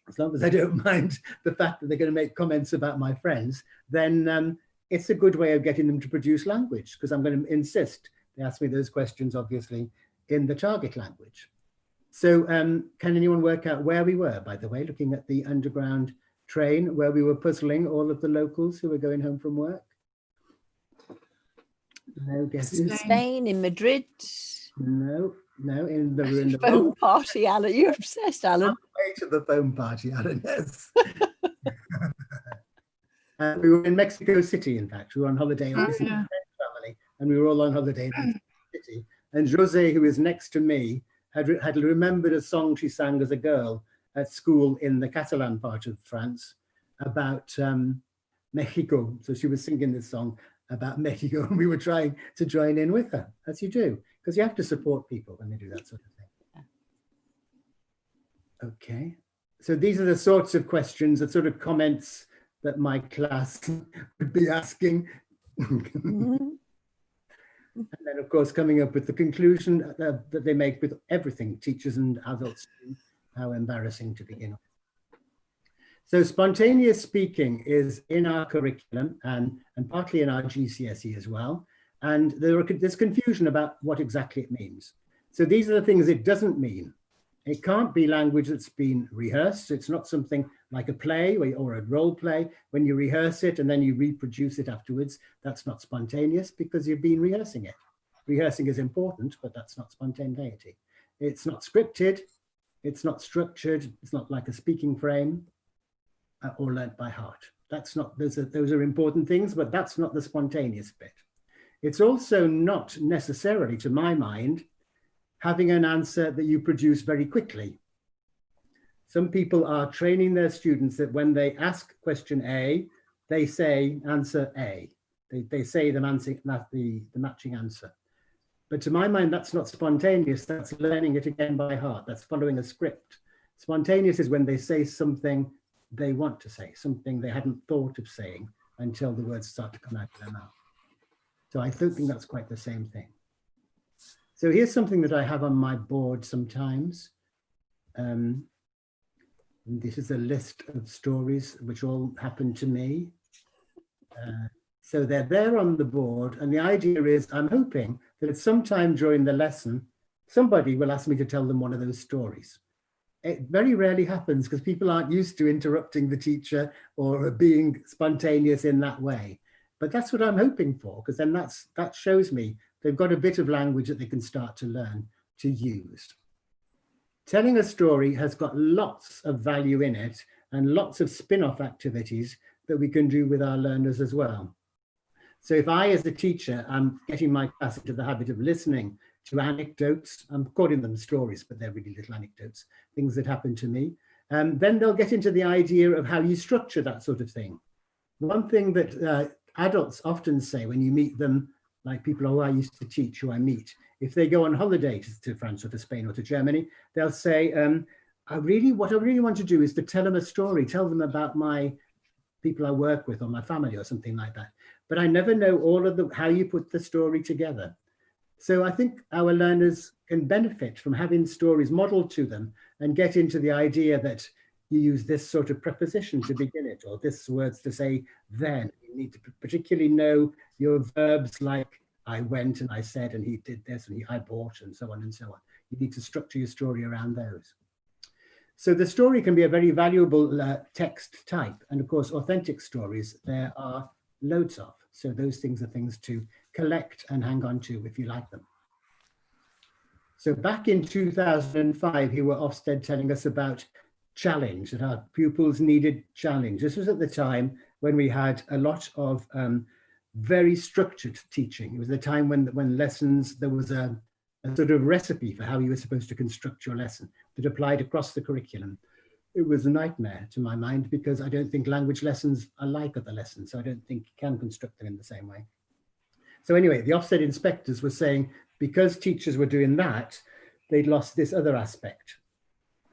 B: the fact that they're going to make comments about my friends, then it's a good way of getting them to produce language, because I'm going to insist they ask me those questions, obviously, in the target language. So can anyone work out where we were, by the way, looking at the underground train where we were puzzling all of the locals who were going home from work? No guesses?
A: Spain, in Madrid.
B: No, in the
A: Phone party, Alan. You're obsessed, Alan.
B: Way to the phone party, Alan, yes. We were in Mexico City, in fact. We were on holiday with the family, and we were all on holiday in Mexico City. And José, who is next to me, had remembered a song she sang as a girl at school in the Catalan part of France about Mexico. So she was singing this song about Mexico, and we were trying to join in with her, as you do, because you have to support people when they do that sort of thing. Okay, so these are the sorts of questions, the sort of comments that my class would be asking. And then, of course, coming up with the conclusion that they make with everything, teachers and adults. How embarrassing to begin with. So spontaneous speaking is in our curriculum and partly in our GCSE as well. And there's confusion about what exactly it means. So these are the things it doesn't mean. It can't be language that's been rehearsed. It's not something like a play or a role play. When you rehearse it and then you reproduce it afterwards, that's not spontaneous because you've been rehearsing it. Rehearsing is important, but that's not spontaneity. It's not scripted. It's not structured. It's not like a speaking frame or learnt by heart. That's not, those are important things, but that's not the spontaneous bit. It's also not necessarily, to my mind, having an answer that you produce very quickly. Some people are training their students that when they ask question A, they say answer A. They say the matching answer. But to my mind, that's not spontaneous. That's learning it again by heart. That's following a script. Spontaneous is when they say something they want to say, something they hadn't thought of saying until the words start to come out of their mouth. So I don't think that's quite the same thing. So here's something that I have on my board sometimes. And this is a list of stories which all happened to me. So they're there on the board, and the idea is I'm hoping that at some time during the lesson, somebody will ask me to tell them one of those stories. It very rarely happens because people aren't used to interrupting the teacher or being spontaneous in that way. But that's what I'm hoping for, because then that shows me they've got a bit of language that they can start to learn to use. Telling a story has got lots of value in it and lots of spin-off activities that we can do with our learners as well. So if I, as a teacher, am getting my class into the habit of listening to anecdotes, I'm calling them stories, but they're really little anecdotes, things that happen to me, then they'll get into the idea of how you structure that sort of thing. One thing that adults often say when you meet them, like people who I used to teach, who I meet, if they go on holiday to France or to Spain or to Germany, they'll say, what I really want to do is to tell them a story, tell them about my people I work with or my family or something like that. But I never know all of how you put the story together. So I think our learners can benefit from having stories modeled to them and get into the idea that you use this sort of preposition to begin it, or this words to say then. You need to particularly know your verbs like I went and I said and he did this and I bought and so on and so on. You need to structure your story around those. So the story can be a very valuable text type. And of course, authentic stories, there are loads of. So those things are things to collect and hang on to if you like them. So back in 2005, here were Ofsted telling us about challenge, that our pupils needed challenge. This was at the time when we had a lot of very structured teaching. It was the time when lessons, there was a sort of recipe for how you were supposed to construct your lesson that applied across the curriculum. It was a nightmare to my mind because I don't think language lessons are like other lessons. So I don't think you can construct them in the same way. So anyway, the Ofsted inspectors were saying because teachers were doing that, they'd lost this other aspect.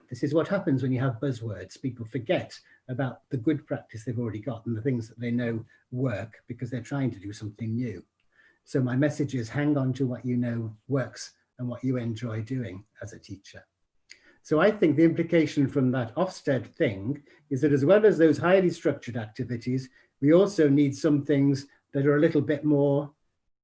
B: This is what happens when you have buzzwords. People forget about the good practice they've already got and the things that they know work because they're trying to do something new. So my message is hang on to what you know works and what you enjoy doing as a teacher. So I think the implication from that Ofsted thing is that as well as those highly structured activities, we also need some things that are a little bit more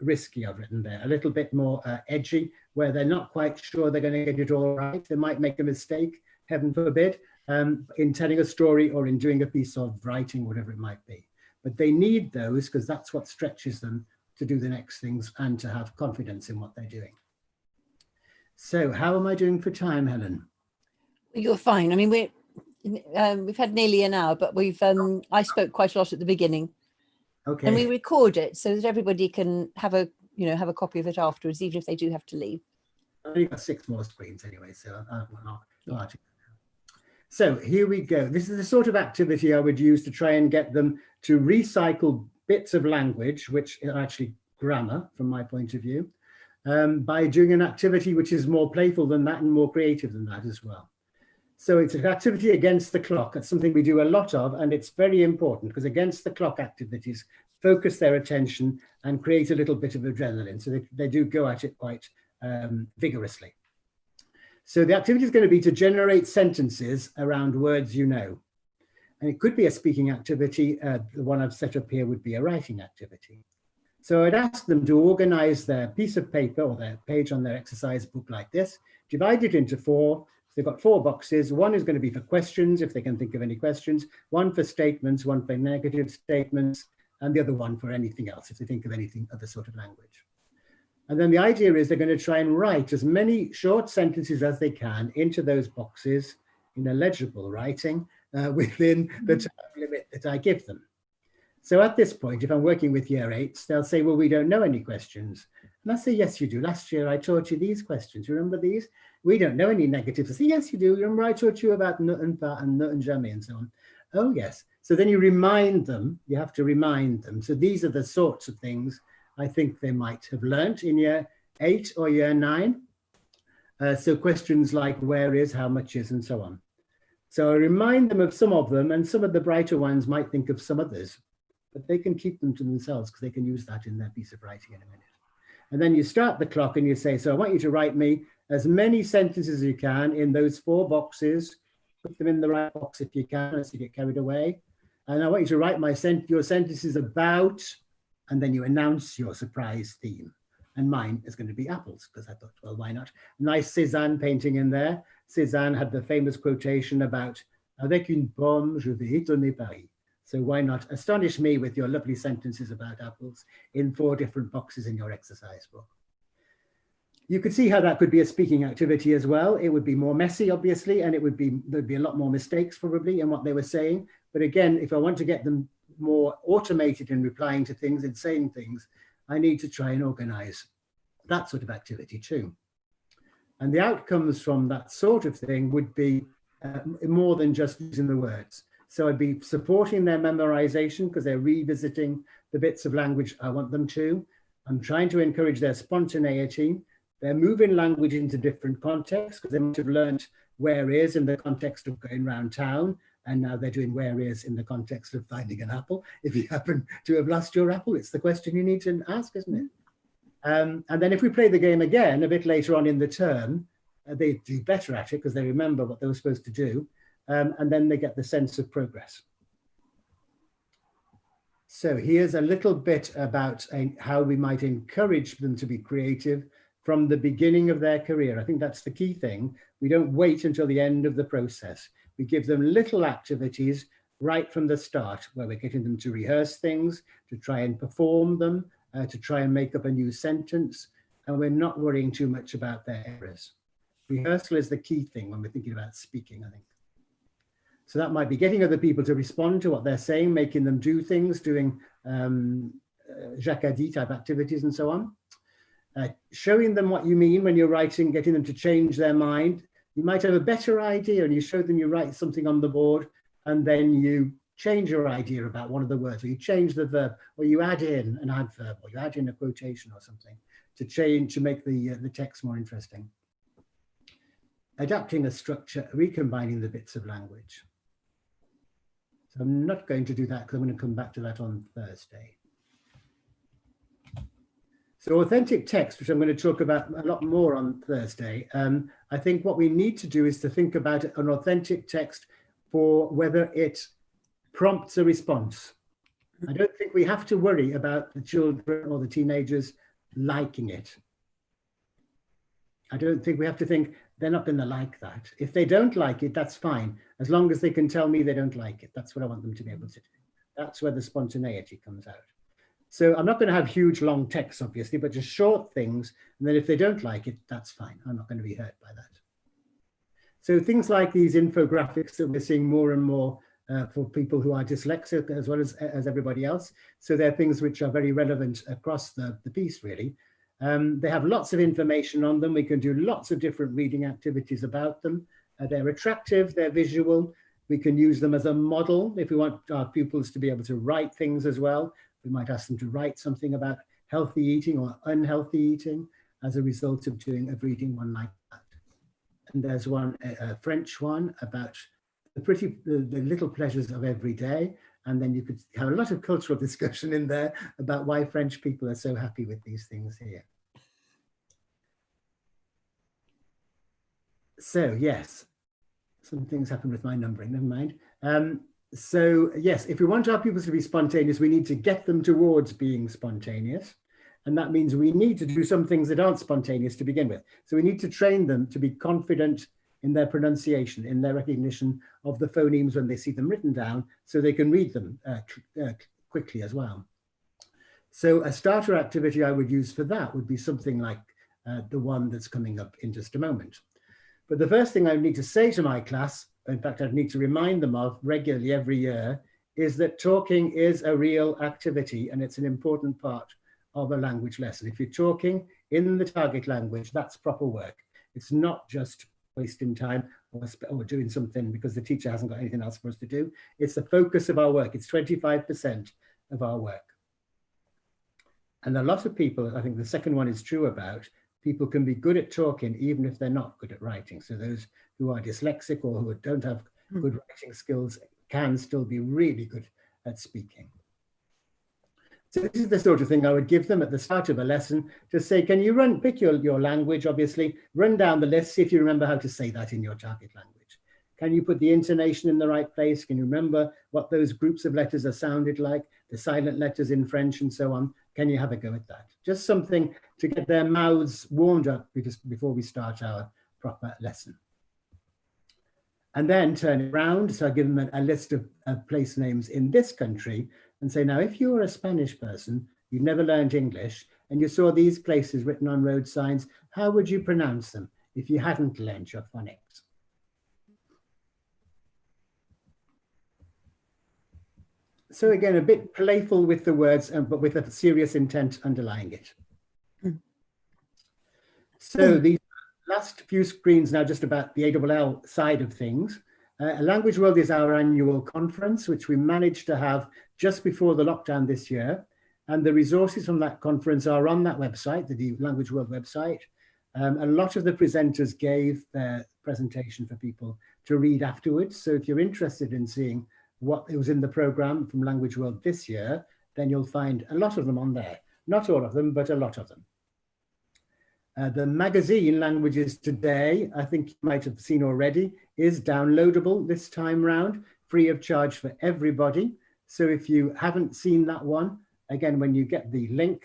B: risky, I've written there, a little bit more edgy, where they're not quite sure they're going to get it all right. They might make a mistake, heaven forbid, in telling a story or in doing a piece of writing, whatever it might be. But they need those because that's what stretches them to do the next things and to have confidence in what they're doing. So how am I doing for time, Helen?
A: You're fine. I mean, we've had nearly an hour, but I spoke quite a lot at the beginning.
B: Okay.
A: And we record it so that everybody can have a copy of it afterwards, even if they do have to leave.
B: I've only got 6 more screens anyway, so I'm not. So here we go. This is the sort of activity I would use to try and get them to recycle bits of language, which are actually grammar from my point of view, by doing an activity which is more playful than that and more creative than that as well. So it's an activity against the clock. It's something we do a lot of, and it's very important because against the clock activities focus their attention and create a little bit of adrenaline. So they do go at it quite vigorously. So the activity is going to be to generate sentences around words you know. And it could be a speaking activity. The one I've set up here would be a writing activity. So I'd ask them to organize their piece of paper or their page on their exercise book like this, divide it into 4. They've got 4 boxes. One is going to be for questions, if they can think of any questions, one for statements, one for negative statements, and the other one for anything else, if they think of anything, other sort of language. And then the idea is they're going to try and write as many short sentences as they can into those boxes in a legible writing within the time limit that I give them. So at this point, if I'm working with year 8s, they'll say, well, we don't know any questions. And I say, yes, you do. Last year, I taught you these questions. Remember these? We don't know any negatives. I say, yes, you do. Remember I taught you about nut and fat and nut and jammy and so on. Oh, yes. So then you remind them. You have to remind them. So these are the sorts of things I think they might have learnt in year 8 or year 9. So questions like where is, how much is, and so on. So I remind them of some of them, and some of the brighter ones might think of some others, but they can keep them to themselves because they can use that in their piece of writing in a minute. And then you start the clock and you say, so I want you to write me as many sentences as you can in those 4 boxes, put them in the right box if you can, unless you get carried away. And I want you to write your sentences about, and then you announce your surprise theme. And mine is going to be apples, because I thought, well, why not? Nice Cézanne painting in there. Cézanne had the famous quotation about, avec une pomme, je vais étonner Paris. So why not astonish me with your lovely sentences about apples in 4 different boxes in your exercise book? You could see how that could be a speaking activity as well. It would be more messy, obviously, and there'd be a lot more mistakes probably in what they were saying. But again, if I want to get them more automated in replying to things and saying things, I need to try and organize that sort of activity too. And the outcomes from that sort of thing would be more than just using the words. So I'd be supporting their memorization because they're revisiting the bits of language I want them to. I'm trying to encourage their spontaneity. They're moving language into different contexts because they might have learned where is in the context of going around town, And now they're doing where is in the context of finding an apple. If you happen to have lost your apple, it's the question you need to ask, isn't it? And then if we play the game again a bit later on in the term, they do better at it because they remember what they were supposed to do. And then they get the sense of progress. So here's a little bit about how we might encourage them to be creative from the beginning of their career. I think that's the key thing. We don't wait until the end of the process. We give them little activities right from the start, where we're getting them to rehearse things, to try and perform them, to try and make up a new sentence, and we're not worrying too much about their errors. Rehearsal is the key thing when we're thinking about speaking, I think. So that might be getting other people to respond to what they're saying, making them do things, doing Jacques-a-dit type activities and so on. Showing them what you mean when you're writing, getting them to change their mind. You might have a better idea and you show them, you write something on the board and then you change your idea about one of the words, or you change the verb, or you add in an adverb, or you add in a quotation or something to make the text more interesting. Adapting a structure, recombining the bits of language. So I'm not going to do that because I'm going to come back to that on Thursday. So authentic text, which I'm going to talk about a lot more on Thursday, I think what we need to do is to think about an authentic text for whether it prompts a response. I don't think we have to worry about the children or the teenagers liking it. I don't think we have to think they're not going to like that. If they don't like it, that's fine. As long as they can tell me they don't like it. That's what I want them to be able to do. That's where the spontaneity comes out. So I'm not going to have huge long texts, obviously, but just short things. And then if they don't like it, that's fine. I'm not going to be hurt by that. So things like these infographics that we're seeing more and more for people who are dyslexic as well as everybody else. So they're things which are very relevant across the piece, really. They have lots of information on them. We can do lots of different reading activities about them. They're attractive, they're visual. We can use them as a model if we want our pupils to be able to write things as well. We might ask them to write something about healthy eating or unhealthy eating as a result of reading one like that. And there's one, a French one about the little pleasures of every day. And then you could have a lot of cultural discussion in there about why French people are so happy with these things here. So yes, some things happen with my numbering, never mind. So yes, if we want our pupils to be spontaneous, we need to get them towards being spontaneous. And that means we need to do some things that aren't spontaneous to begin with. So we need to train them to be confident in their pronunciation, in their recognition of the phonemes when they see them written down, so they can read them quickly as well. So a starter activity I would use for that would be something like the one that's coming up in just a moment. But the first thing I need to say to my class, in fact, I'd need to remind them of regularly every year, is that talking is a real activity and it's an important part of a language lesson. If you're talking in the target language, that's proper work. It's not just wasting time or doing something because the teacher hasn't got anything else for us to do. It's the focus of our work. It's 25% of our work. And a lot of people, I think the second one is true about, people can be good at talking even if they're not good at writing. So those who are dyslexic or who don't have good writing skills can still be really good at speaking. So this is the sort of thing I would give them at the start of a lesson to say, can you pick your language, obviously, run down the list, see if you remember how to say that in your target language. Can you put the intonation in the right place? Can you remember what those groups of letters are sounded like, the silent letters in French and so on? Can you have a go at that? Just something to get their mouths warmed up before we start our proper lesson. And then turn it around. So I give them a list of place names in this country and say, now, if you were a Spanish person, you've never learned English, and you saw these places written on road signs, how would you pronounce them if you hadn't learned your phonics? So again, a bit playful with the words, but with a serious intent underlying it. So these last few screens now just about the ALL side of things. Language World is our annual conference, which we managed to have just before the lockdown this year. And the resources from that conference are on that website, the Language World website. A lot of the presenters gave their presentation for people to read afterwards. So if you're interested in seeing what was in the program from Language World this year, then you'll find a lot of them on there. Not all of them, but a lot of them. The magazine Languages Today, I think you might have seen already, is downloadable this time round, free of charge for everybody. So if you haven't seen that one, again, when you get the link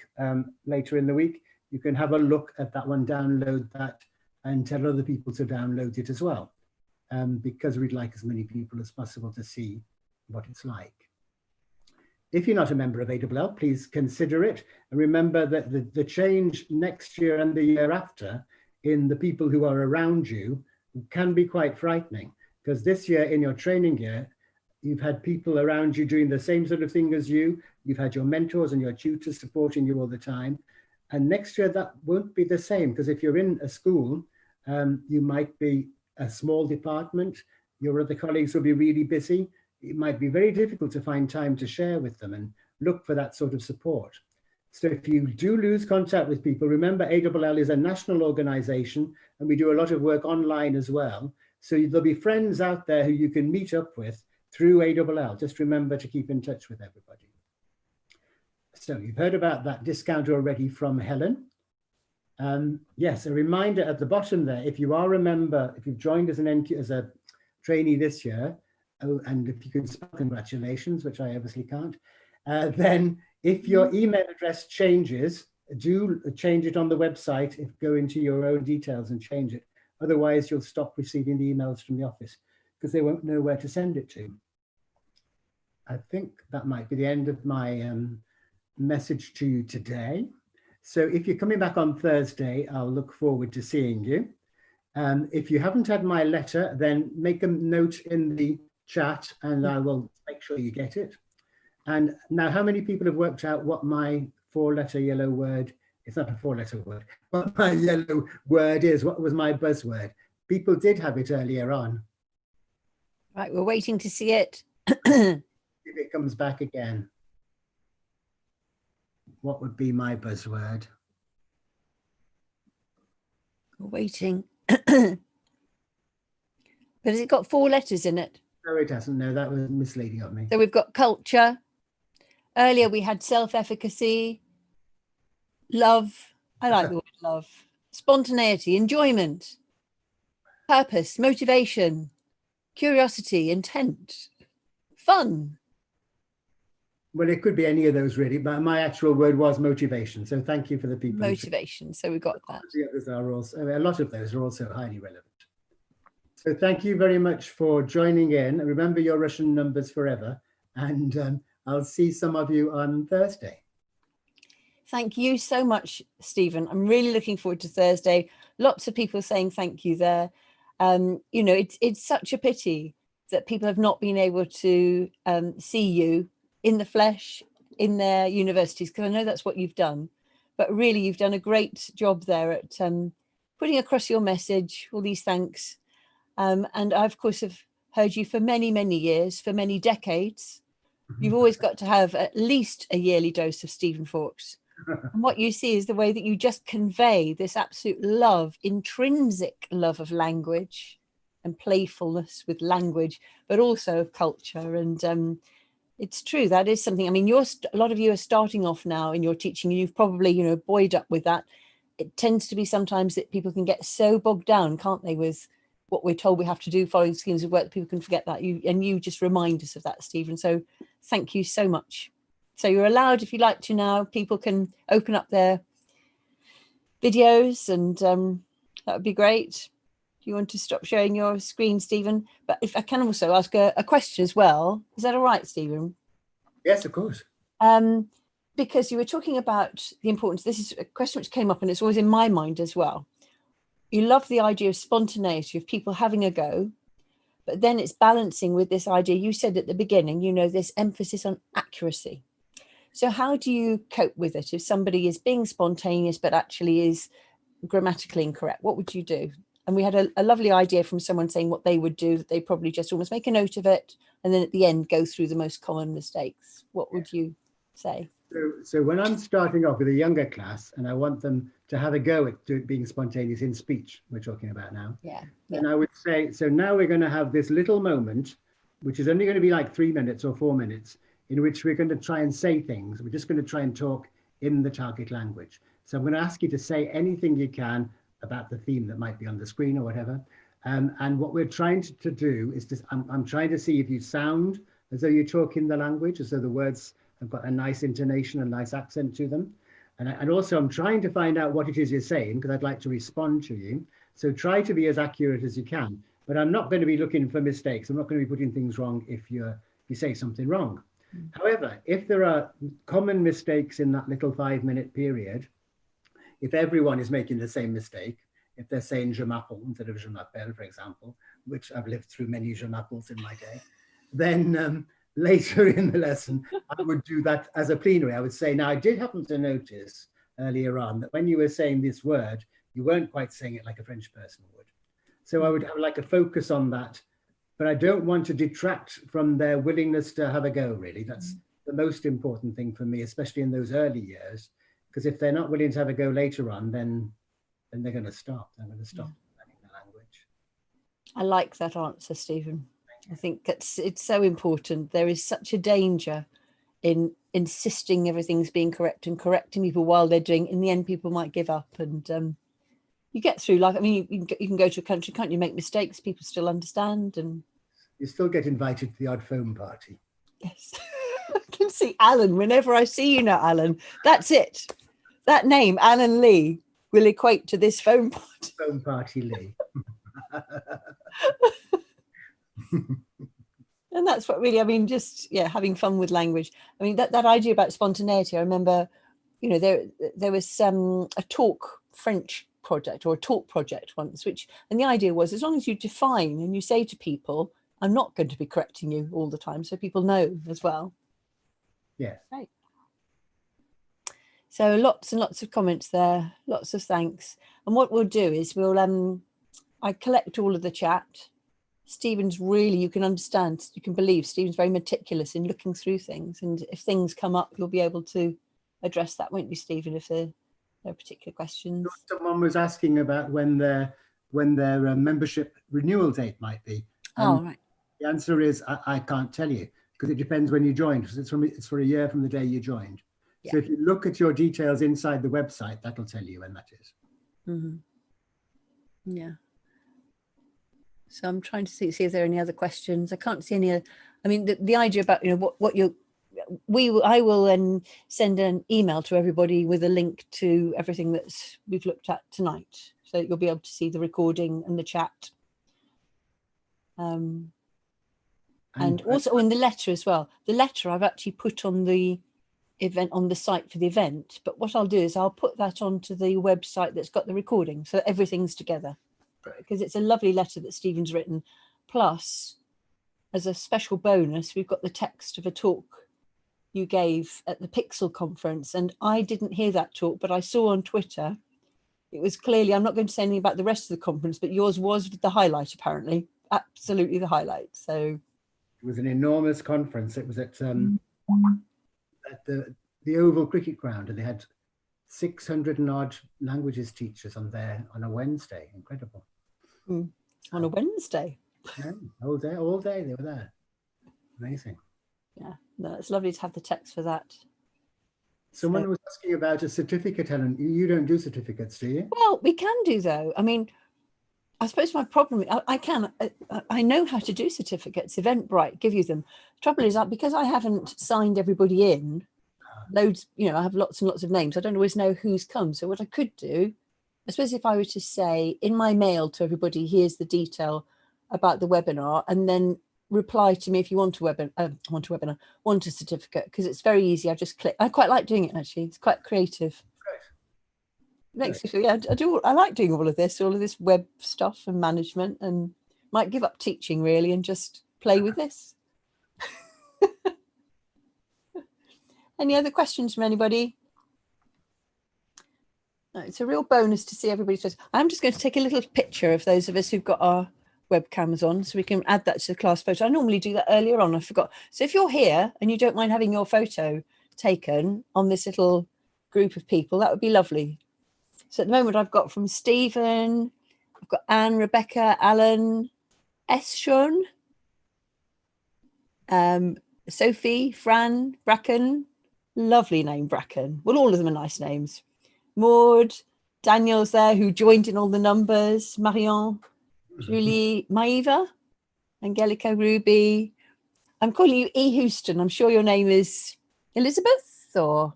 B: later in the week, you can have a look at that one, download that, and tell other people to download it as well, because we'd like as many people as possible to see what it's like. If you're not a member of ALL, please consider it. And remember that the change next year and the year after in the people who are around you can be quite frightening, because this year in your training year, you've had people around you doing the same sort of thing as you. You've had your mentors and your tutors supporting you all the time. And next year that won't be the same, because if you're in a school, you might be a small department, your other colleagues will be really busy. It might be very difficult to find time to share with them and look for that sort of support. So if you do lose contact with people, remember ALL is a national organization and we do a lot of work online as well. So there'll be friends out there who you can meet up with through ALL. Just remember to keep in touch with everybody. So you've heard about that discount already from Helen. Yes, a reminder at the bottom there, if you are a member, if you've joined as a trainee this year, and if you can spell congratulations, which I obviously can't, then if your email address changes, do change it on the website, go into your own details and change it. Otherwise, you'll stop receiving the emails from the office because they won't know where to send it to. I think that might be the end of my message to you today. So if you're coming back on Thursday, I'll look forward to seeing you. If you haven't had my letter, then make a note in the chat and I will make sure you get it. And now, how many people have worked out what my 4-letter yellow word, it's not a 4-letter word, what my yellow word is? What was my buzzword? People did have it earlier on.
A: Right, we're waiting to see it.
B: If it comes back again, what would be my buzzword?
A: We're waiting. But has it got 4 letters in it?
B: No, it doesn't. No, that was misleading of me.
A: So we've got culture. Earlier we had self-efficacy, love. I like the word love. Spontaneity, enjoyment, purpose, motivation, curiosity, intent, fun.
B: Well, it could be any of those really, but my actual word was motivation. So thank you for the people.
A: Motivation. So we've got that.
B: The others are also, a lot of those are also highly relevant. So thank you very much for joining in. Remember your Russian numbers forever. And I'll see some of you on Thursday.
A: Thank you so much, Stephen. I'm really looking forward to Thursday. Lots of people saying thank you there. You know, it's such a pity that people have not been able to see you in the flesh in their universities, because I know that's what you've done. But really, you've done a great job there at putting across your message, all these thanks. And I, of course, have heard you for many, many years, for many decades. You've always got to have at least a yearly dose of Steven Fawkes. And what you see is the way that you just convey this absolute love, intrinsic love of language and playfulness with language, but also of culture. And it's true, that is something. I mean, a lot of you are starting off now in your teaching, and you've probably, you know, buoyed up with that. It tends to be sometimes that people can get so bogged down, can't they, with what we're told we have to do, following schemes of work, that people can forget that. You just remind us of that, Stephen. So thank you so much. So you're allowed, if you like to now, people can open up their videos, and that would be great. Do you want to stop sharing your screen, Stephen? But if I can also ask a question as well. Is that all right, Stephen?
B: Yes, of course.
A: Because you were talking about the importance, this is a question which came up and it's always in my mind as well. You love the idea of spontaneity, of people having a go, but then it's balancing with this idea, you said at the beginning, you know, this emphasis on accuracy. So how do you cope with it if somebody is being spontaneous but actually is grammatically incorrect? What would you do? And we had a lovely idea from someone saying what they would do, that they probably just almost make a note of it and then at the end go through the most common mistakes. What would you say?
B: So when I'm starting off with a younger class and I want them to have a go at being spontaneous in speech, we're talking about now.
A: Yeah.
B: And I would say, so now we're going to have this little moment, which is only going to be like 3 minutes or 4 minutes, in which we're going to try and say things. We're just going to try and talk in the target language. So I'm going to ask you to say anything you can about the theme that might be on the screen or whatever. And what we're trying to do is just, I'm trying to see if you sound as though you talk in the language, as though the words have got a nice intonation, a nice accent to them. And also I'm trying to find out what it is you're saying, because I'd like to respond to you. So try to be as accurate as you can, but I'm not going to be looking for mistakes. I'm not going to be putting things wrong if you say something wrong. However, if there are common mistakes in that little 5-minute period, if everyone is making the same mistake, if they're saying je m'appelle instead of je m'appelle, for example, which I've lived through many je m'appelles in my day, then later in the lesson, I would do that as a plenary. I would say, now I did happen to notice earlier on that when you were saying this word, you weren't quite saying it like a French person would. So I would have like a focus on that, but I don't want to detract from their willingness to have a go, really. That's the most important thing for me, especially in those early years, because if they're not willing to have a go later on, then they're going to stop. They're going to stop learning the language.
A: I like that answer, Stephen. I think it's so important. There is such a danger in insisting everything's being correct and correcting people while they're doing. In the end, people might give up, and you get through life. I mean, you can go to a country, can't you? Make mistakes, people still understand, and
B: you still get invited to the odd phone party.
A: Yes, I can see Alan whenever I see you now, Alan. That's it. That name, Alan Lee, will equate to this phone party.
B: Phone party Lee.
A: And that's what really, I mean, just, yeah, having fun with language. I mean, that idea about spontaneity, I remember, you know, there was a talk French project or a talk project once, and the idea was, as long as you define and you say to people, I'm not going to be correcting you all the time, so people know as well.
B: Yeah.
A: Right. So lots and lots of comments there, lots of thanks. And what we'll do is I collect all of the chat. Stephen's really, you can understand, you can believe Stephen's very meticulous in looking through things. And if things come up, you'll be able to address that, won't you, Stephen, if there are particular questions?
B: Someone was asking about when their membership renewal date might be.
A: Oh, right.
B: The answer is I can't tell you, because it depends when you joined, because it's for a year from the day you joined. Yeah. So if you look at your details inside the website, that'll tell you when that is.
A: Mm-hmm. Yeah. So I'm trying to see if there are any other questions. I can't see any. I mean, the idea about, you know, I will then send an email to everybody with a link to everything that we've looked at tonight, so that you'll be able to see the recording and the chat. And also in the letter as well. The letter I've actually put on the event, on the site for the event. But what I'll do is I'll put that onto the website that's got the recording, so everything's together. Because it's a lovely letter that Stephen's written. Plus, as a special bonus, we've got the text of a talk you gave at the Pixel conference. And I didn't hear that talk, but I saw on Twitter, it was clearly, I'm not going to say anything about the rest of the conference, but yours was the highlight, apparently. Absolutely the highlight. So
B: it was an enormous conference. It was at the Oval Cricket Ground, and they had 600 and odd languages teachers on there on a Wednesday. Incredible.
A: On a Wednesday?
B: Yeah, all day they were there. Amazing.
A: Yeah, no, it's lovely to have the text for that.
B: Someone was asking about a certificate, Helen. You don't do certificates, do you?
A: Well, we can do, though. I mean, I suppose my problem, I know how to do certificates. Eventbrite give you them. The trouble is, because I haven't signed everybody in, loads, you know, I have lots and lots of names. I don't always know who's come. So what I could do, I suppose if I were to say in my mail to everybody, here's the detail about the webinar, and then reply to me if you want a webinar, want a certificate, because it's very easy. I just click. I quite like doing it, actually. It's quite creative. It makes me feel, yeah, I like doing all of this web stuff and management, and might give up teaching really and just play with this. Any other questions from anybody? No, it's a real bonus to see everybody's face. I'm just going to take a little picture of those of us who've got our webcams on, so we can add that to the class photo. I normally do that earlier on, I forgot. So if you're here and you don't mind having your photo, taken on this little group of people, that would be lovely. So at the moment I've got from Stephen, I've got Anne, Rebecca, Alan, Shun, Sophie, Fran, Bracken, lovely name Bracken. Well, all of them are nice names. Maud, Daniel's there who joined in all the numbers, Marion, Julie, Maeva, Angelica, Ruby. I'm calling you E. Houston. I'm sure your name is Elizabeth or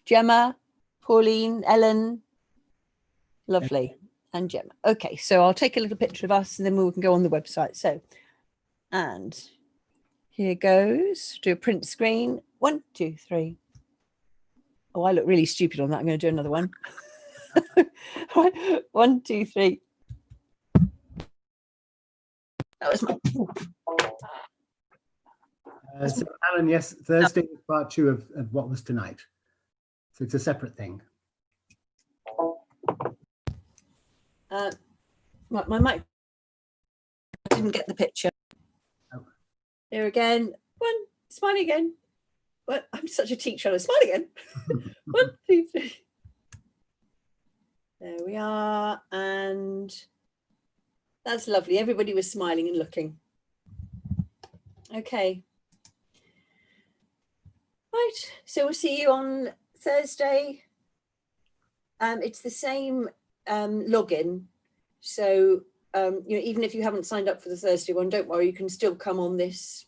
A: Gemma, Pauline, Ellen. Lovely. And Gemma. Okay, so I'll take a little picture of us and then we can go on the website. So, and here goes. Do a print screen. 1, 2, 3. Oh, I look really stupid on that. I'm going to do another one. Right. 1, 2, 3. That was my.
B: So Alan, yes, Thursday is part 2 of what was tonight. So it's a separate thing.
A: My mic. I didn't get the picture.
B: Oh.
A: Here again. 1, smile again. Well, I'm such a teacher. I'll smile again. 1, 2, 3. There we are. And that's lovely. Everybody was smiling and looking. Okay. Right. So we'll see you on Thursday. It's the same login. So, even if you haven't signed up for the Thursday one, don't worry, you can still come on this,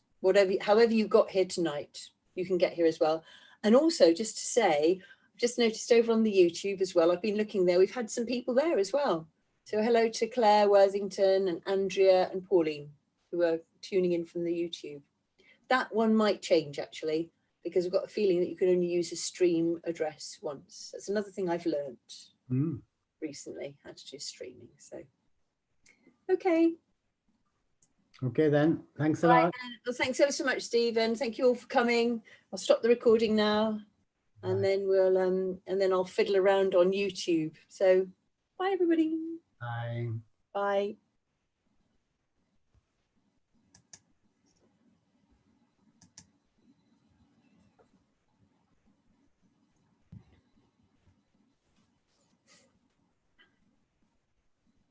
A: however you got here tonight, you can get here as well. And also just to say, I've just noticed over on the YouTube as well, I've been looking there, we've had some people there as well. So hello to Claire Worthington and Andrea and Pauline, who are tuning in from the YouTube. That one might change actually, because I've got a feeling that you can only use a stream address once. That's another thing I've learned recently, how to do streaming. So, okay.
B: Okay then, thanks a lot.
A: Well, thanks so much, Stephen. Thank you all for coming. I'll stop the recording now, and then we'll and then I'll fiddle around on YouTube. So, bye everybody.
B: Bye.
A: Bye.